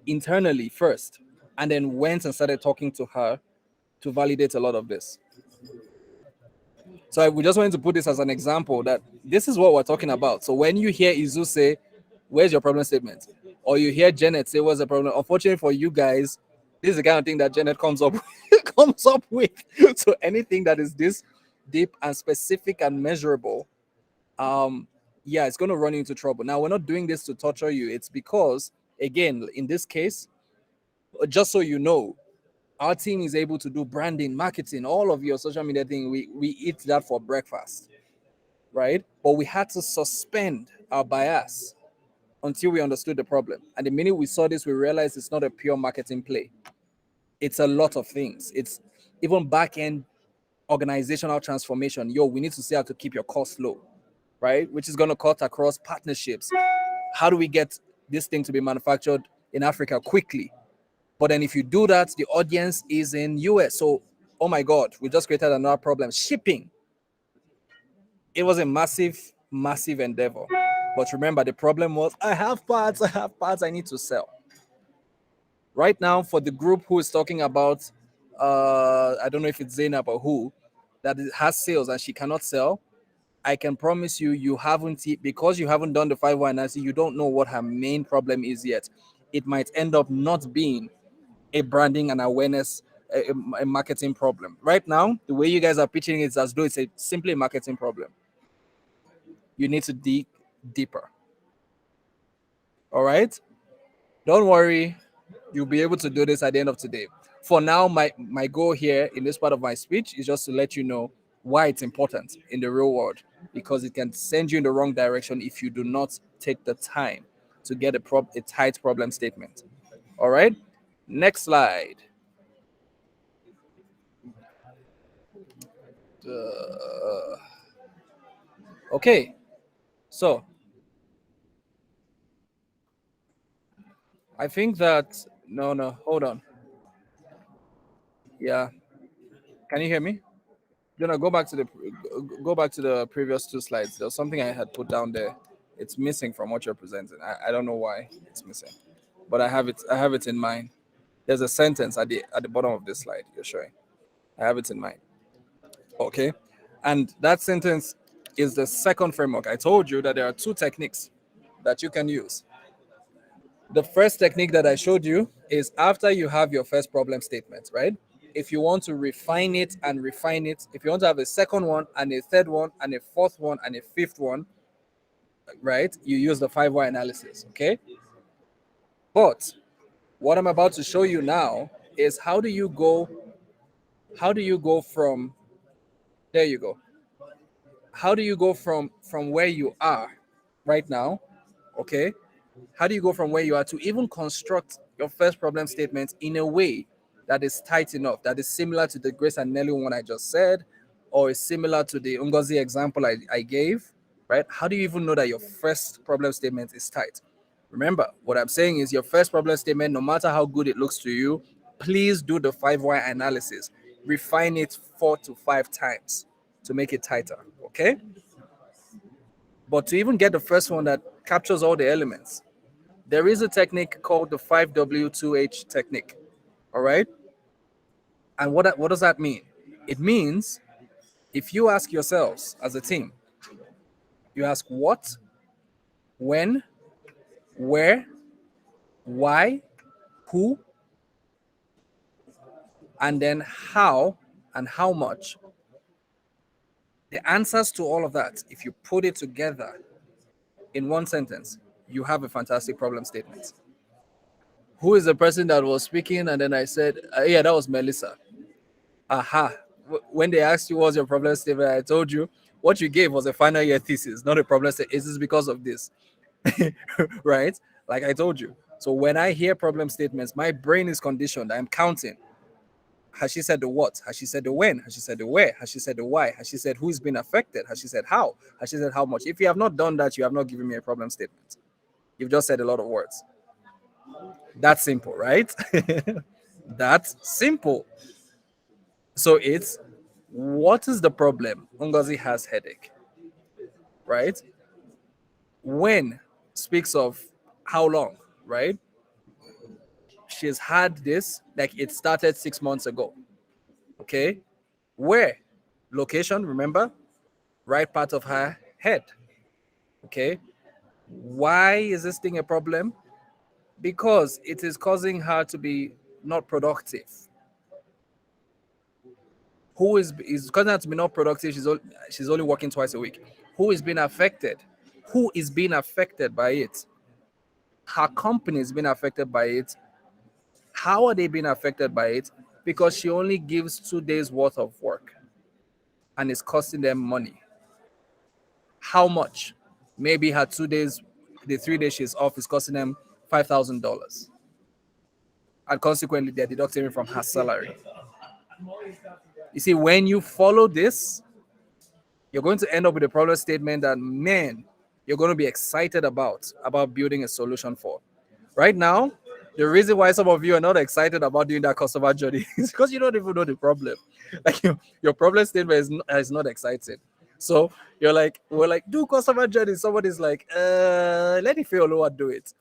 internally first, and then went and started talking to her to validate a lot of this. So we just wanted to put this as an example that this is what we're talking about. So when you hear Izu say, where's your problem statement? Or you hear Janet say, what's the problem? Unfortunately for you guys, this is the kind of thing that Janet comes up with. So anything that is this deep and specific and measurable, yeah, it's going to run you into trouble. Now, we're not doing this to torture you. It's because, again, in this case, just so you know, our team is able to do branding, marketing, all of your social media thing. We eat that for breakfast, right? But we had to suspend our bias until we understood the problem. And the minute we saw this, we realized it's not a pure marketing play. It's a lot of things. It's even back-end organizational transformation. We need to see how to keep your costs low, right? Which is going to cut across partnerships. How do we get this thing to be manufactured in Africa quickly? But then if you do that, the audience is in US. So, oh my God, we just created another problem. Shipping. It was a massive, massive endeavor. But remember, the problem was I have parts I need to sell. Right now, for the group who is talking about, I don't know if it's Zainab or who, that has sales and she cannot sell, I can promise you, because you haven't done the 5-1 analysis, you don't know what her main problem is yet. It might end up not being a branding and awareness, a marketing problem. Right now, the way you guys are pitching it is as though it's simply a marketing problem. You need to dig deeper. All right? Don't worry. You'll be able to do this at the end of today. For now, my goal here in this part of my speech is just to let you know why it's important in the real world, because it can send you in the wrong direction if you do not take the time to get a tight problem statement. All right? Next slide. Okay, so I think that no, hold on. Yeah, can you hear me? Go back to the previous two slides. There's something I had put down there. It's missing from what you're presenting. I don't know why it's missing, but I have it. I have it in mind. There's a sentence at the bottom of this slide you're showing. I have it in mind. Okay, and that sentence is the second framework. I told you that there are two techniques that you can use. The first technique that I showed you is after you have your first problem statement, right? If you want to refine it and refine it, if you want to have a second one and a third one and a fourth one and a fifth one, right? You use the 5-why analysis, okay? But what I'm about to show you now is how do you go from there you go. How do you go from where you are right now, okay? How do you go from where you are to even construct your first problem statement in a way that is tight enough, that is similar to the Grace and Nelly one I just said, or is similar to the Ngozi example I gave, right? How do you even know that your first problem statement is tight? Remember, what I'm saying is your first problem statement, no matter how good it looks to you, please do the 5-why analysis. Refine it 4 to 5 times to make it tighter, okay? But to even get the first one that captures all the elements, there is a technique called the 5W2H technique. All right. And what does that mean? It means if you ask yourselves as a team, you ask what, when, where, why, who, and then how and how much. The answers to all of that, if you put it together in one sentence, you have a fantastic problem statement. Who is the person that was speaking? And then I said, yeah, that was Melissa. Aha. When they asked you what's your problem statement, I told you what you gave was a final year thesis, not a problem statement. Is this because of this? Right? Like I told you. So when I hear problem statements, my brain is conditioned. I'm counting. Has she said the what? Has she said the when? Has she said the where? Has she said the why? Has she said who's been affected? Has she said how? Has she said how much? If you have not done that, you have not given me a problem statement. You've just said a lot of words. That's simple, right? That's simple. So it's what is the problem? Ngozi has headache, right? When speaks of how long, right? She's had this, like it started 6 months ago. Okay. Where? Location, remember? Right part of her head. Okay. Why is this thing a problem? Because it is causing her to be not productive. Who is causing her to be not productive? She's only working twice a week. Who is being affected? Who is being affected by it? Her company is being affected by it. How are they being affected by it? Because she only gives 2 days worth of work and it's costing them money. How much? Maybe her 2 days, the 3 days she's off is costing them $5,000. And consequently, they're deducting it from her salary. You see, when you follow this, you're going to end up with a problem statement that, man, you're going to be excited about building a solution for. Right now, the reason why some of you are not excited about doing that customer journey is because you don't even know the problem. Like your problem statement is not exciting. So you're like, we're like, do customer journey. Somebody's like, let the follower do it.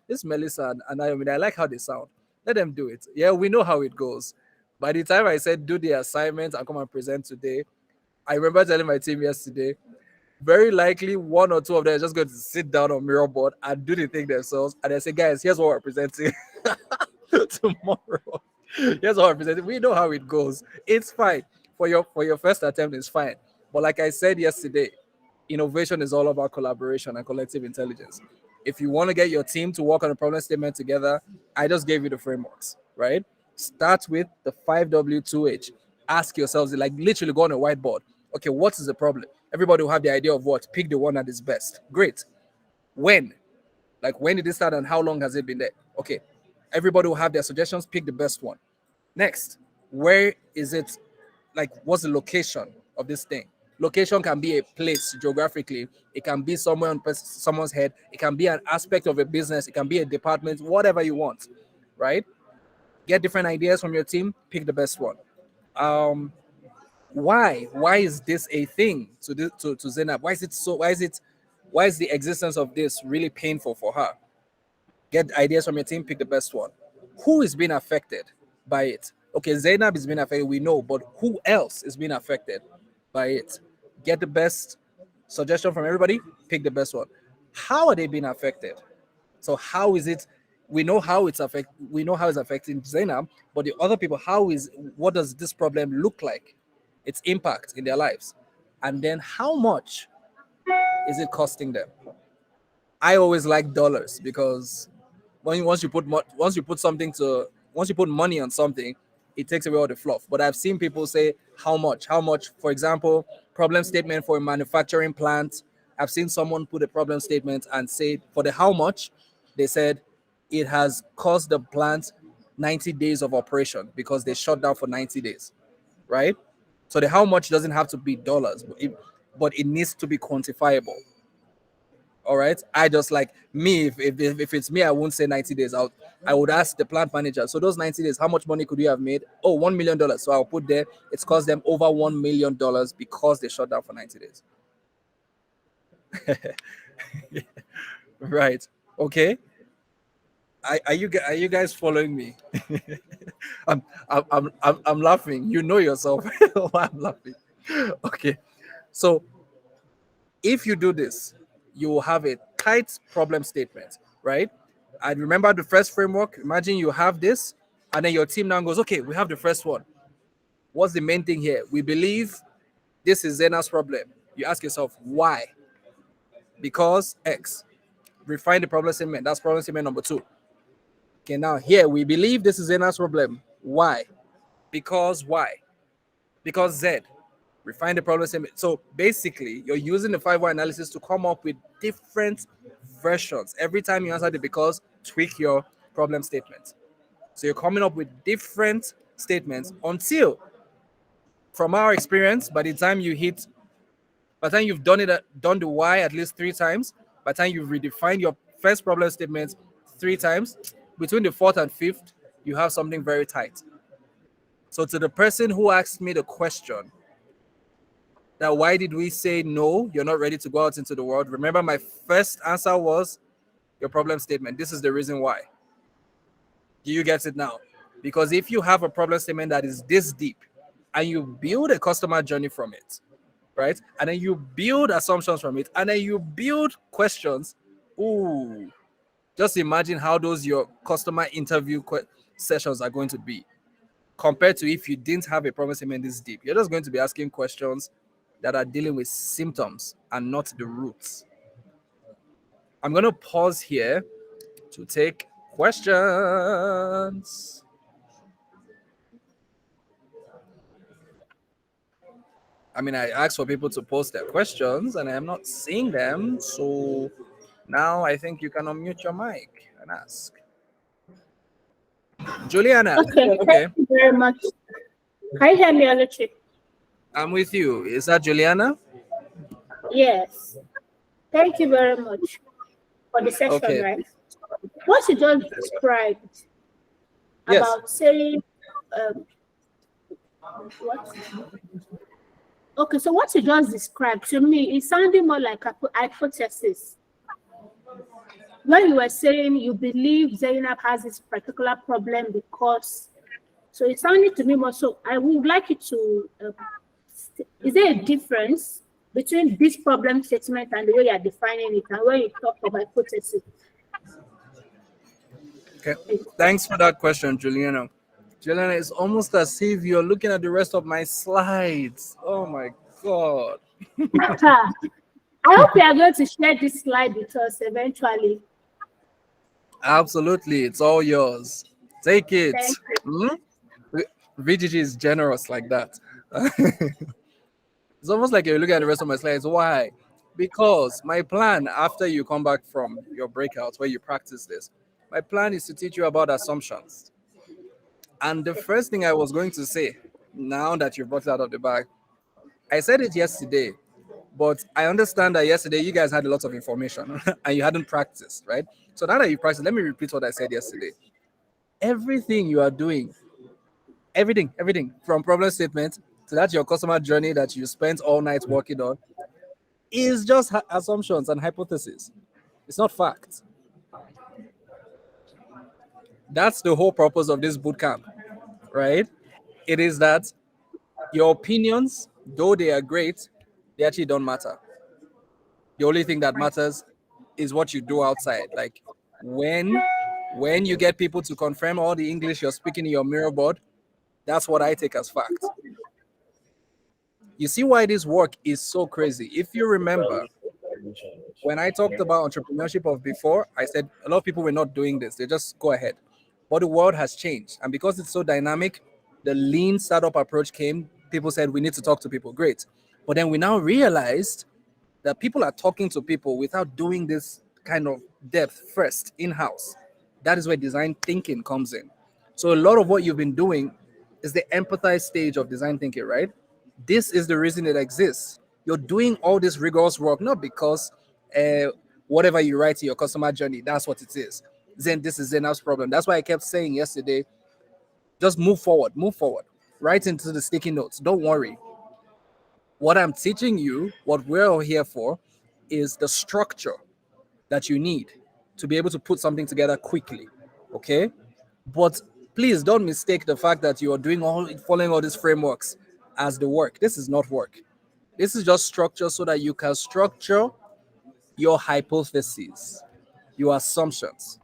This Melissa and I mean, I like how they sound. Let them do it. Yeah, we know how it goes. By the time I said do the assignment and come and present today, I remember telling my team yesterday, very likely one or two of them are just going to sit down on mirror board and do the thing themselves. And they say, guys, here's what we're presenting tomorrow. Here's what we're presenting. We know how it goes. It's fine. For your first attempt, it's fine. But like I said yesterday, innovation is all about collaboration and collective intelligence. If you want to get your team to work on a problem statement together, I just gave you the frameworks, right? Start with the 5W2H. Ask yourselves, like literally go on a whiteboard. Okay, what is the problem? Everybody will have the idea of what. Pick the one that is best. Great. When? Like when did it start and how long has it been there? Okay. Everybody will have their suggestions. Pick the best one. Next, where is it? Like, what's the location of this thing? Location can be a place geographically. It can be somewhere on someone's head. It can be an aspect of a business. It can be a department, whatever you want, right? Get different ideas from your team. Pick the best one. Um, why is this a thing to Zainab? Why is the existence of this really painful for her? Get ideas from your team, pick the best one. Who is being affected by it? Okay, Zainab is being affected, we know, but who else is being affected by it? Get the best suggestion from everybody, pick the best one. How are they being affected? So how is it? We know how it's affecting Zainab, but the other people, what does this problem look like? Its impact in their lives, and then how much is it costing them? I always like dollars because once you put money on something, it takes away all the fluff. But I've seen people say how much. For example, problem statement for a manufacturing plant. I've seen someone put a problem statement and say for the how much, they said it has cost the plant 90 days of operation because they shut down for 90 days, right? So the how much doesn't have to be dollars, but it needs to be quantifiable. All right. I just like me, if it's me, I won't say 90 days out. I would ask the plant manager. So those 90 days, how much money could you have made? Oh, $1 million. So I'll put there, it's cost them over $1 million because they shut down for 90 days. Right. Okay. Are you guys following me? I'm laughing. You know yourself why I'm laughing. Okay. So if you do this, you will have a tight problem statement, right? And remember the first framework. Imagine you have this, and then your team now goes, okay, we have the first one. What's the main thing here? We believe this is Zena's problem. You ask yourself, why? Because X. Refine the problem statement. That's problem statement number 2. Okay, now here we believe this is Zena's problem. Why? Because why? Because Z. Refine the problem statement. So basically, you're using the 5 why analysis to come up with different versions. Every time you answer the because, tweak your problem statement. So you're coming up with different statements until, from our experience, by the time you've done the why at least 3 times, by the time you've redefined your first problem statement 3 times, between the fourth and fifth, you have something very tight. So to the person who asked me the question, that why did we say no, you're not ready to go out into the world? Remember, my first answer was your problem statement. This is the reason why. Do you get it now? Because if you have a problem statement that is this deep and you build a customer journey from it, right? And then you build assumptions from it, and then you build questions. Ooh, just imagine how those your customer interview sessions are going to be compared to if you didn't have a problem statement this deep. You're just going to be asking questions that are dealing with symptoms and not the roots. I'm going to pause here to take questions. I mean, I asked for people to post their questions and I am not seeing them. So now I think you can unmute your mic and ask. Juliana. Okay, Okay. thank you very much. Can you hear me, Oluchi? I'm with you. Is that Juliana? Yes. Thank you very much for the session, Okay. right? What you just described Yes. about saying, what? Okay, so what you just described to me, it sounded more like a hypothesis. When you were saying you believe Zainab has this particular problem because, so it sounded to me more so, I would like you to, is there a difference between this problem statement and the way you're defining it and when you talk of hypothesis? Okay. Thanks for that question, Juliana. Juliana, it's almost as if you're looking at the rest of my slides. Oh my God. I hope you are going to share this slide with us eventually. Absolutely. It's all yours. Take it. Thank you. VGG is generous like that. It's almost like you're looking at the rest of my slides. Why? Because my plan after you come back from your breakouts where you practice this, my plan is to teach you about assumptions. And the first thing I was going to say, now that you brought it out of the bag, I said it yesterday, but I understand that yesterday you guys had a lot of information and you hadn't practiced, right? So now that you practiced, let me repeat what I said yesterday. Everything you are doing, everything from problem statement to that your customer journey that you spent all night working on is just assumptions and hypotheses. It's not fact. That's the whole purpose of this bootcamp, right? It is that your opinions, though they are great, they actually don't matter. The only thing that matters is what you do outside. Like when you get people to confirm all the English you're speaking in your mirror board, that's what I take as fact. You see why this work is so crazy. If you remember, when I talked about entrepreneurship of before, I said a lot of people were not doing this. They just go ahead. But the world has changed. And because it's so dynamic, the lean startup approach came. People said, we need to talk to people. Great. But then we now realized that people are talking to people without doing this kind of depth first in-house. That is where design thinking comes in. So a lot of what you've been doing is the empathize stage of design thinking, right? This is the reason it exists. You're doing all this rigorous work, not because whatever you write in your customer journey, that's what it is. Then this is Zenab's problem. That's why I kept saying yesterday, just move forward, right into the sticky notes. Don't worry. What I'm teaching you, what we're all here for, is the structure that you need to be able to put something together quickly. Okay? But please don't mistake the fact that you are following all these frameworks as the work. This is not work. This is just structure so that you can structure your hypotheses, your assumptions.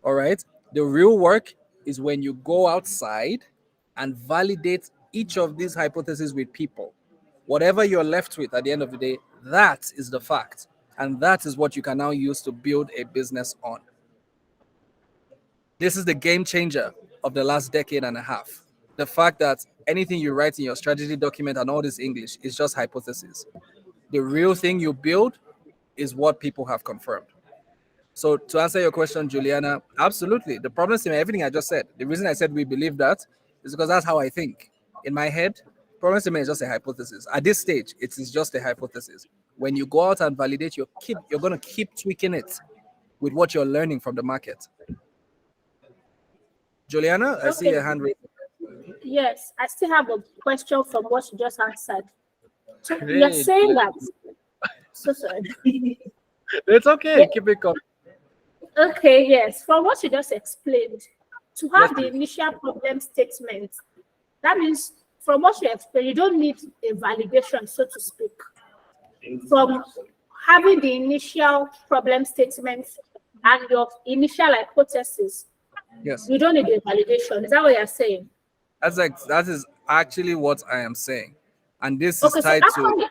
All right? The real work is when you go outside and validate each of these hypotheses with people. Whatever you're left with at the end of the day, that is the fact. And that is what you can now use to build a business on. This is the game changer of the last decade and a half. The fact that anything you write in your strategy document and all this English is just hypothesis. The real thing you build is what people have confirmed. So to answer your question, Juliana, absolutely. The problem is in everything I just said. The reason I said we believe that is because that's how I think. In my head, problem statement is just a hypothesis. At this stage, it is just a hypothesis. When you go out and validate, you're gonna keep tweaking it with what you're learning from the market. Juliana, I see Okay. your hand raised. Yes, I still have a question from what you just answered. So you're Great. saying that. So sorry. It's okay. Yeah, Keep it coming. okay, yes. From what you just explained, to Yes, have the please. initial problem statement, that means from what you explained, you don't need a validation, so to speak. From having the initial problem statement and your initial hypothesis, Yes. you don't need a validation. Is that what you're saying? That is actually what I am saying. And this is Okay, so tied to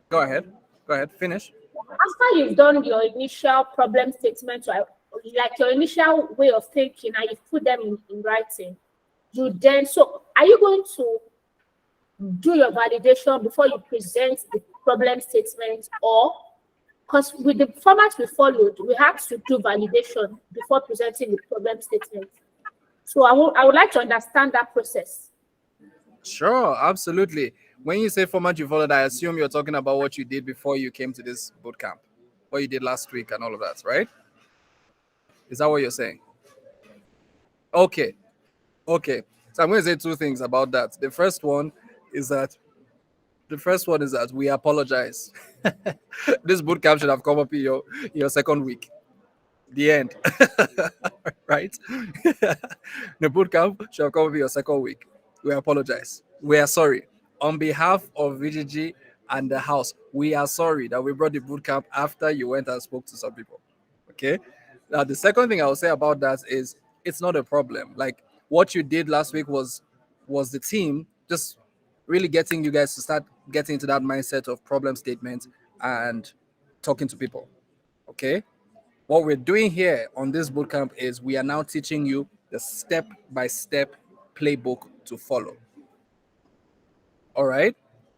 go ahead. Go ahead. Finish. after you've done your initial problem statement, like your initial way of thinking, and you put them in writing, you then, so are you going to do your validation before you present the problem statement, or because with the format we followed, we had to do validation before presenting the problem statement. So I would like to understand that process. Sure, absolutely. When you say format you followed, I assume you're talking about what you did before you came to this boot camp, what you did last week and all of that, right? Is that what you're saying? Okay, okay. So I'm going to say two things about that. Is that the first one is that we apologize. This boot camp should have come up in your second week. The end. Right? The boot camp shall come be your second week. We apologize. We are sorry. On behalf of VGG and the house, we are sorry that we brought the boot camp after you went and spoke to some people. Okay. Now, the second thing I will say about that is it's not a problem. Like what you did last week was the team just really getting you guys to start getting into that mindset of problem statement and talking to people. Okay, what we're doing here on this bootcamp is we are now teaching you the step-by-step playbook to follow. All right,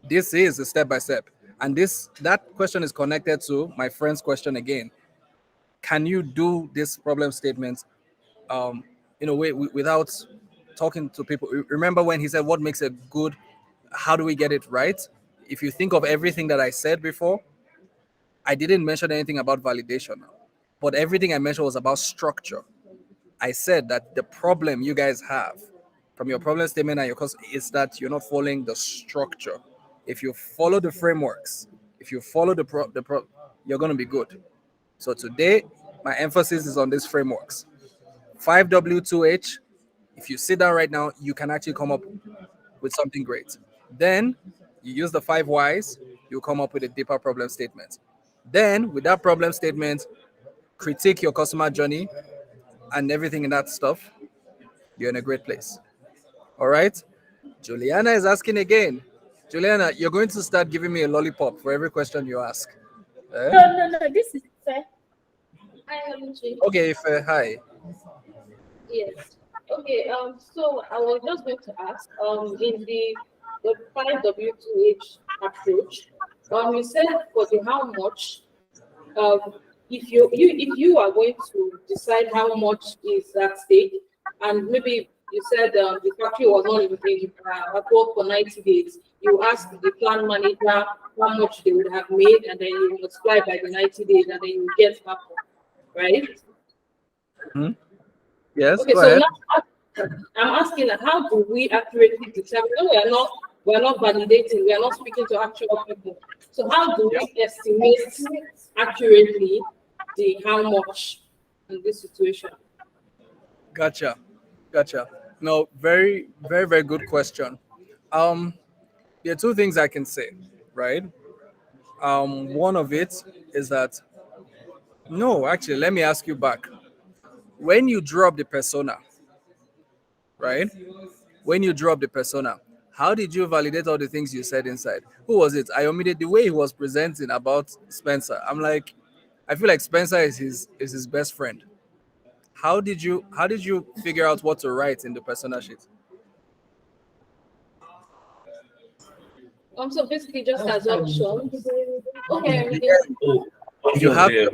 this is the step-by-step, and this that question is connected to my friend's question again. Can you do this problem statement in a way without talking to people? Remember when he said what makes it good, how do we get it right? If you think of everything that I said before, I didn't mention anything about validation, but everything I mentioned was about structure. I said that the problem you guys have from your problem statement and your course is that you're not following the structure. If you follow the frameworks, if you follow you're going to be good. So today, my emphasis is on these frameworks. 5W2H. If you sit down right now, you can actually come up with something great. Then you use the 5 Ys, you come up with a deeper problem statement. Then, with that problem statement, critique your customer journey and everything in that stuff. You're in a great place. All right. Juliana is asking again. Juliana, you're going to start giving me a lollipop for every question you ask. Eh? No, this is fair. Hi, Oluchi. Okay, if, hi. Yes. Okay. So I was just going to ask. In the 5W2H approach, you said for the how much. Um, if you are going to decide how much is at stake, and maybe you said the factory was not at work for 90 days, you ask the plant manager how much they would have made, and then you multiply by the 90 days, and then you get half, right? Yes, Okay, go so ahead. now I'm asking how do we accurately determine? No, we are not validating, we are not speaking to actual people. So how do we estimate accurately the how much in this situation? Gotcha. Gotcha. No, very, very, very good question. Um, there are two things I can say, right? One of it is that no, actually, let me ask you back. When you drop the persona, right? When you drop the persona, how did you validate all the things you said inside? Who was it? I omitted the way he was presenting about Spencer. I'm like, I feel like Spencer is his best friend. How did you figure out what to write in the persona sheet? So basically just as options. Okay. Oh, You options have there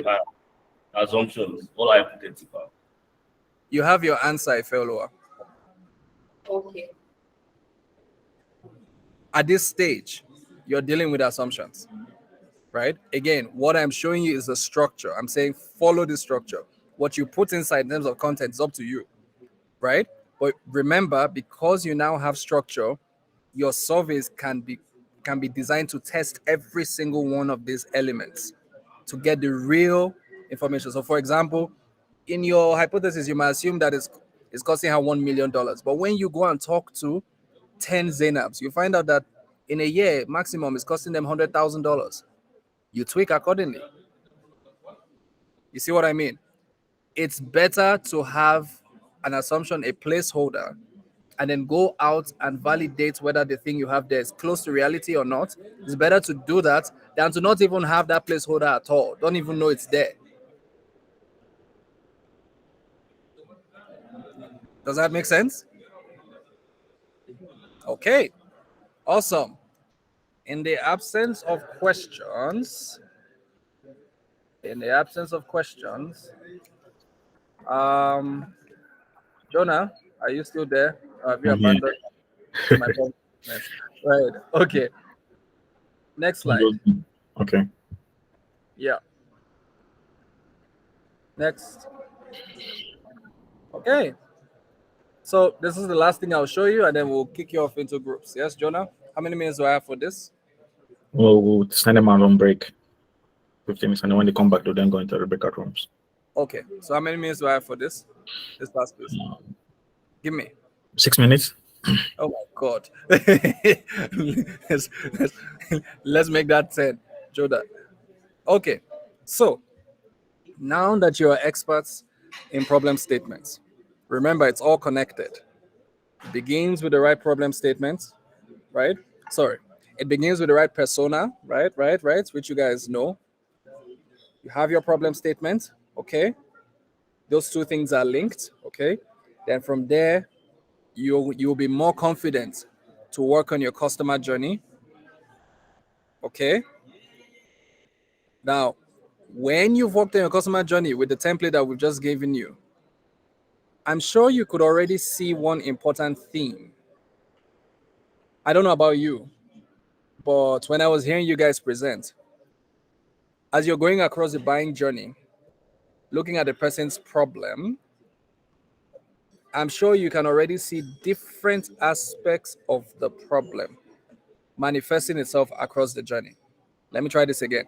are assumptions, all hypothetical. you have your answer, Ifeoluwa. Okay. At this stage, you're dealing with assumptions, right? Again, what I'm showing you is the structure. I'm saying follow the structure. What you put inside in terms of content is up to you, right? But remember, because you now have structure, your surveys can be designed to test every single one of these elements to get the real information. So, for example, in your hypothesis, you might assume that it's costing her $1 million. But when you go and talk to 10 Zainabs, you find out that in a year, maximum is costing them $100,000. You tweak accordingly. You see what I mean? It's better to have an assumption, a placeholder, and then go out and validate whether the thing you have there is close to reality or not. It's better to do that than to not even have that placeholder at all. Don't even know it's there. Does that make sense? Okay, awesome. In the absence of questions, um, Jonah, are you still there? Have you I'm here. abandoned my comment? Right. Okay. Next slide. Okay. Yeah. Next. Okay. So this is the last thing I'll show you, and then we'll kick you off into groups. Yes, Jonah? How many minutes do I have for this? Well, we'll send them out on break. 15 minutes, and then when they come back, they'll then go into the breakout rooms. Okay. So how many minutes do I have for this? This last piece. Give me. 6 minutes. Oh my God. let's, let's make that 10. Jonah. Okay. So now that you're experts in problem statements, remember it's all connected. It begins with the right problem statement, right? Sorry. It begins with the right persona, right, which you guys know. You have your problem statement, okay? Those two things are linked, okay? Then from there, you'll be more confident to work on your customer journey, okay? Now, when you've worked on your customer journey with the template that we've just given you, I'm sure you could already see one important theme. I don't know about you, but when I was hearing you guys present, as you're going across the buying journey, looking at the person's problem, I'm sure you can already see different aspects of the problem manifesting itself across the journey. Let me try this again.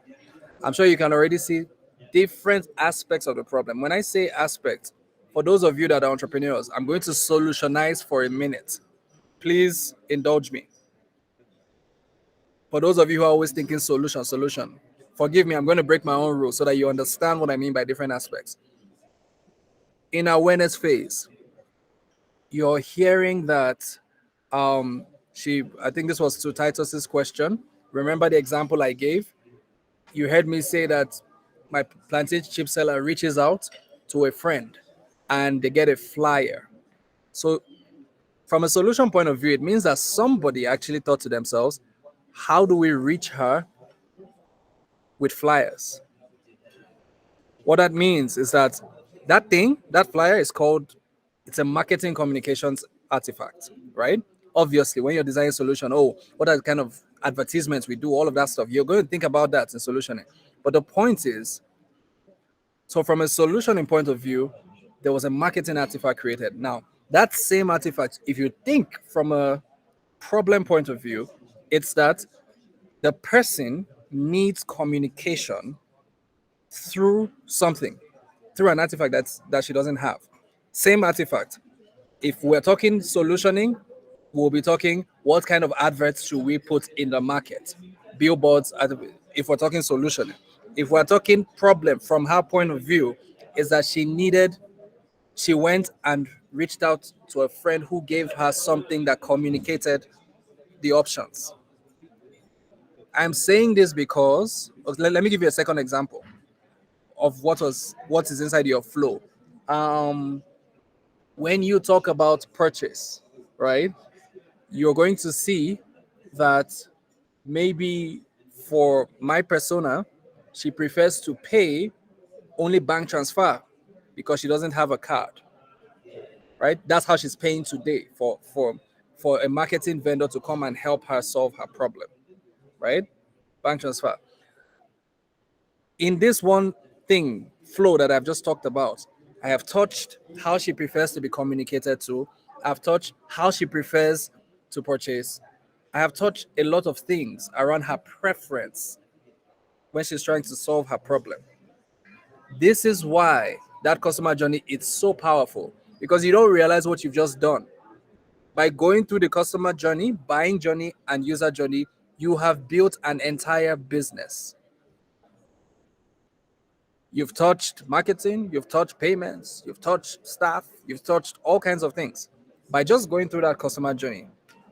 I'm sure you can already see different aspects of the problem. When I say aspect, for those of you that are entrepreneurs, I'm going to solutionize for a minute. Please indulge me. For those of you who are always thinking solution, forgive me, I'm going to break my own rules so that you understand what I mean by different aspects. In awareness phase, you're hearing that I think this was to Titus's question. Remember the example I gave? You heard me say that my plantain chip seller reaches out to a friend and they get a flyer. So from a solution point of view, it means that somebody actually thought to themselves, how do we reach her with flyers? What that means is that that flyer is called, it's a marketing communications artifact, right? Obviously, when you're designing a solution, what are the kind of advertisements we do, all of that stuff, you're going to think about that in solutioning. But the point is, so from a solutioning point of view, there was a marketing artifact created. Now, that same artifact, if you think from a problem point of view, it's that the person needs communication through something, through an artifact that she doesn't have. Same artifact. If we're talking solutioning, we'll be talking what kind of adverts should we put in the market? Billboards, if we're talking solutioning. If we're talking problem from her point of view, is that she went and reached out to a friend who gave her something that communicated the options. I'm saying this because let me give you a second example of what is inside your flow. when you talk about purchase, right, you're going to see that maybe for my persona, she prefers to pay only bank transfer because she doesn't have a card, right? That's how she's paying today for a marketing vendor to come and help her solve her problem, right? Bank transfer. In this one thing flow that I've just talked about, I have touched how she prefers to be communicated to. I've touched how she prefers to purchase. I have touched a lot of things around her preference when she's trying to solve her problem. This is why that customer journey is so powerful, because you don't realize what you've just done. By going through the customer journey, buying journey, and user journey, you have built an entire business. You've touched marketing, you've touched payments, you've touched staff, you've touched all kinds of things by just going through that customer journey.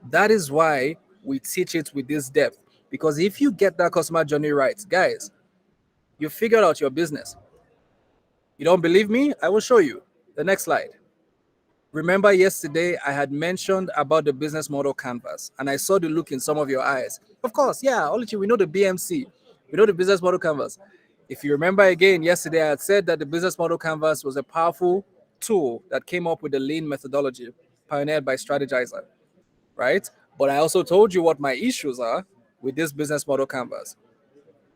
That is why we teach it with this depth. Because if you get that customer journey right, guys, you figured out your business. You don't believe me? I will show you. The next slide. Remember yesterday I had mentioned about the business model canvas, and I saw the look in some of your eyes. Of course, yeah, Oluchi, we know the BMC, we know the business model canvas. If you remember again, yesterday I had said that the business model canvas was a powerful tool that came up with the lean methodology pioneered by Strategizer, right? But I also told you what my issues are with this business model canvas.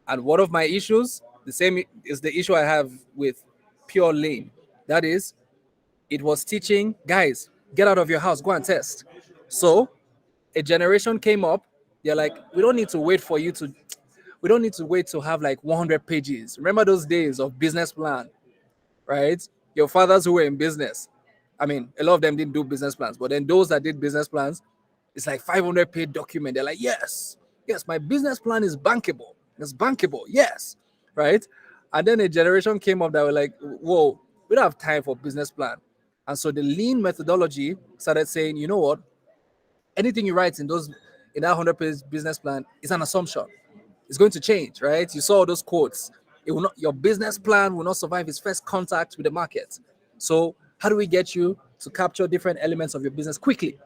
And one of my issues, the same is the issue I have with pure lean. That is, it was teaching guys, get out of your house, go and test. So a generation came up, they're like, we don't need to wait to have like 100 pages. Remember those days of business plan, right? Your fathers who were in business, I mean, a lot of them didn't do business plans, but then those that did business plans, it's like 500-page document. They're like, yes, my business plan is bankable. It's bankable, yes, right? And then a generation came up that were like, whoa, we don't have time for business plan. And so the lean methodology started saying, you know what? Anything you write in that 100-page business plan is an assumption. It's going to change, right? You saw those quotes. It will not, your business plan will not survive its first contact with the market. So how do we get you to capture different elements of your business quickly,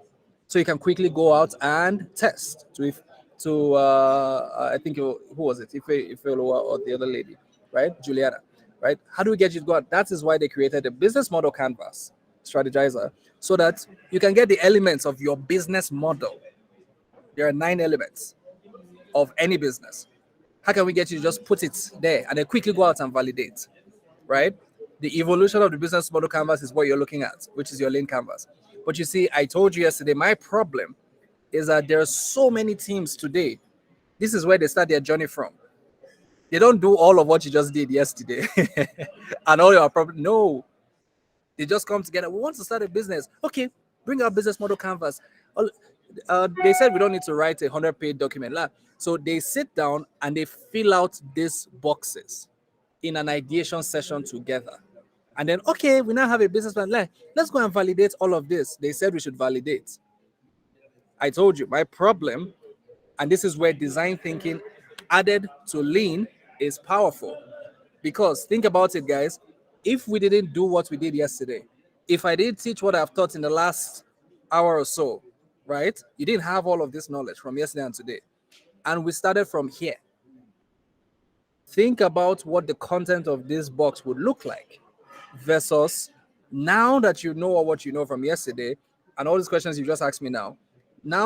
so you can quickly go out and test? I think who was it? Ife or the other lady, right? Juliana, right? How do we get you to go out? That is why they created a business model canvas, Strategizer, so that you can get the elements of your business model. There are 9 elements of any business. How can we get you to just put it there and then quickly go out and validate, right? The evolution of the business model canvas is what you're looking at, which is your lean canvas. But you see, I told you yesterday, my problem is that there are so many teams today. This is where they start their journey from. They don't do all of what you just did yesterday and all your problem. No, they just come together. We want to start a business. Okay, bring our business model canvas. They said we don't need to write a 100-page document. So they sit down and they fill out these boxes in an ideation session together. And then, okay, we now have a business plan. Let's go and validate all of this. They said we should validate. I told you, my problem, and this is where design thinking added to lean is powerful. Because think about it, guys. If we didn't do what we did yesterday, if I didn't teach what I've taught in the last hour or so, right? You didn't have all of this knowledge from yesterday and today. And we started from here. Think about what the content of this box would look like versus now that you know what you know from yesterday and all these questions you just asked me now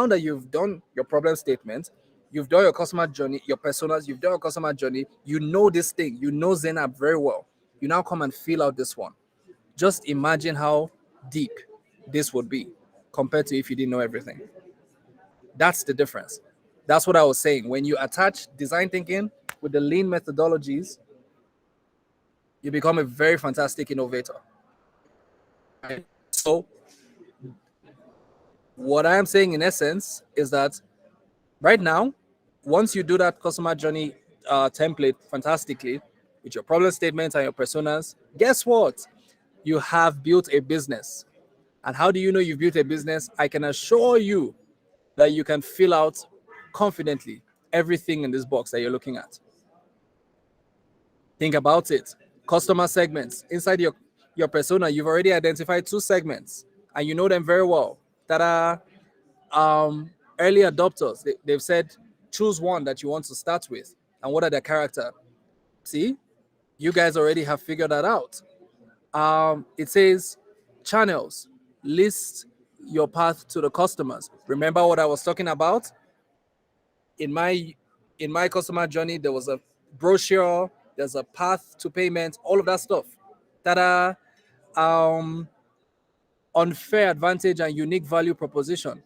that you've done your problem statement, you've done your customer journey, your personas, you've done your customer journey, you know this thing, you know Zen app very well. You now come and fill out this one. Just imagine how deep this would be compared to if you didn't know everything. That's the difference. That's what I was saying. When you attach design thinking with the lean methodologies, you become a very fantastic innovator. Right? So what I am saying in essence is that right now, once you do that customer journey template fantastically with your problem statements and your personas, guess what? You have built a business. And how do you know you've built a business? I can assure you that you can fill out confidently everything in this box that you're looking at. Think about it. Customer segments. Inside your your persona, you've already identified 2 segments and you know them very well that are early adopters. They've said choose one that you want to start with and what are their character. See, you guys already have figured that out. It says channels, list your path to the customers. Remember what I was talking about? In my customer journey, there was a brochure, there's a path to payment, all of that stuff that are unfair advantage and unique value proposition.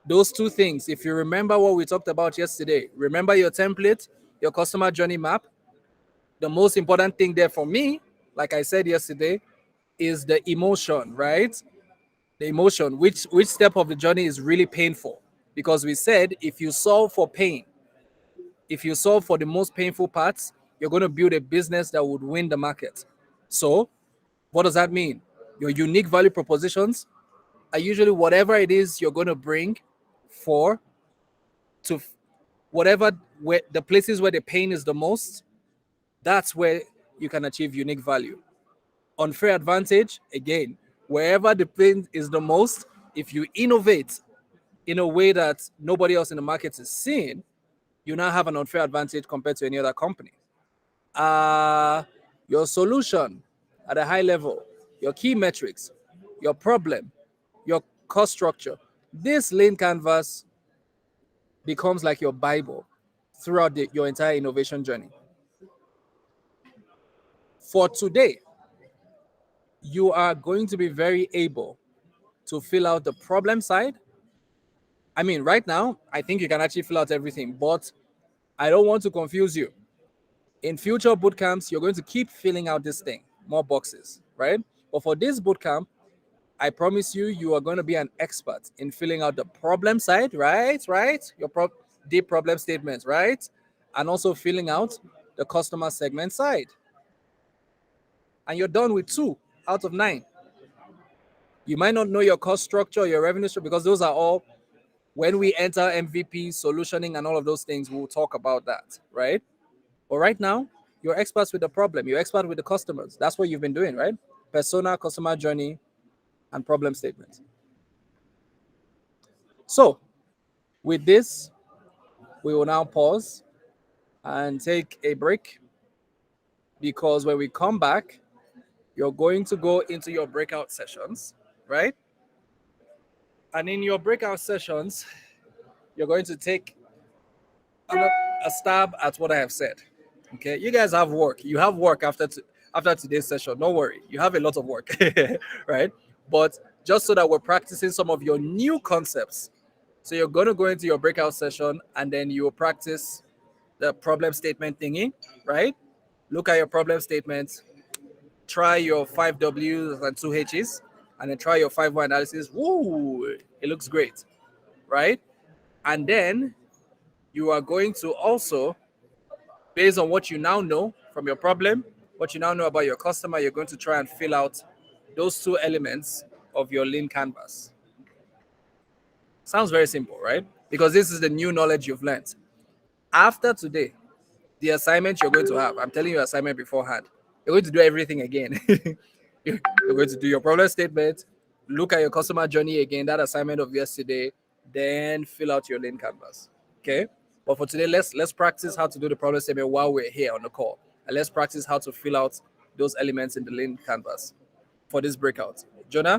Those 2 things, if you remember what we talked about yesterday, remember your template, your customer journey map. The most important thing there for me, like I said yesterday, is the emotion, right? The emotion, which step of the journey is really painful, because we said if you solve for pain, if you solve for the most painful parts, you're going to build a business that would win the market. So what does that mean? Your unique value propositions are usually whatever it is you're going to bring for to whatever, where the places where the pain is the most, that's where you can achieve unique value. Unfair advantage, again, wherever the pain is the most, if you innovate in a way that nobody else in the market is seeing, you now have an unfair advantage compared to any other company. Your solution at a high level, your key metrics, your problem, your cost structure. This lean canvas becomes like your Bible throughout your entire innovation journey. For today, you are going to be very able to fill out the problem side. I mean, right now, I think you can actually fill out everything, but I don't want to confuse you. In future boot camps, you're going to keep filling out this thing, more boxes, right? But for this boot camp, I promise you, you are going to be an expert in filling out the problem side, right? Your deep problem statements, right? And also filling out the customer segment side. And you're done with 2 out of 9. You might not know your cost structure, your revenue structure, because those are all, when we enter MVP, solutioning, and all of those things, we'll talk about that, right? But right now, you're experts with the problem. You're expert with the customers. That's what you've been doing, right? Persona, customer journey, and problem statements. So with this, we will now pause and take a break, because when we come back, you're going to go into your breakout sessions, right? And in your breakout sessions, you're going to take a stab at what I have said. Okay, you guys have work. You have work after today's session. Don't worry, you have a lot of work, right? But just so that we're practicing some of your new concepts. So you're going to go into your breakout session and then you will practice the problem statement thingy, right? Look at your problem statement, try your 5 W's and 2 H's, and then try your 5 Y analysis. Woo, it looks great, right? And then you are going to also, based on what you now know from your problem, what you now know about your customer, you're going to try and fill out those 2 elements of your lean canvas. Sounds very simple, right? Because this is the new knowledge you've learned. After today, the assignment you're going to have, I'm telling you assignment beforehand, you're going to do everything again. You're going to do your problem statement, look at your customer journey again, that assignment of yesterday, then fill out your lean canvas. Okay? But for today, let's practice how to do the problem statement while we're here on the call. And let's practice how to fill out those elements in the lean canvas for this breakout. Jonah,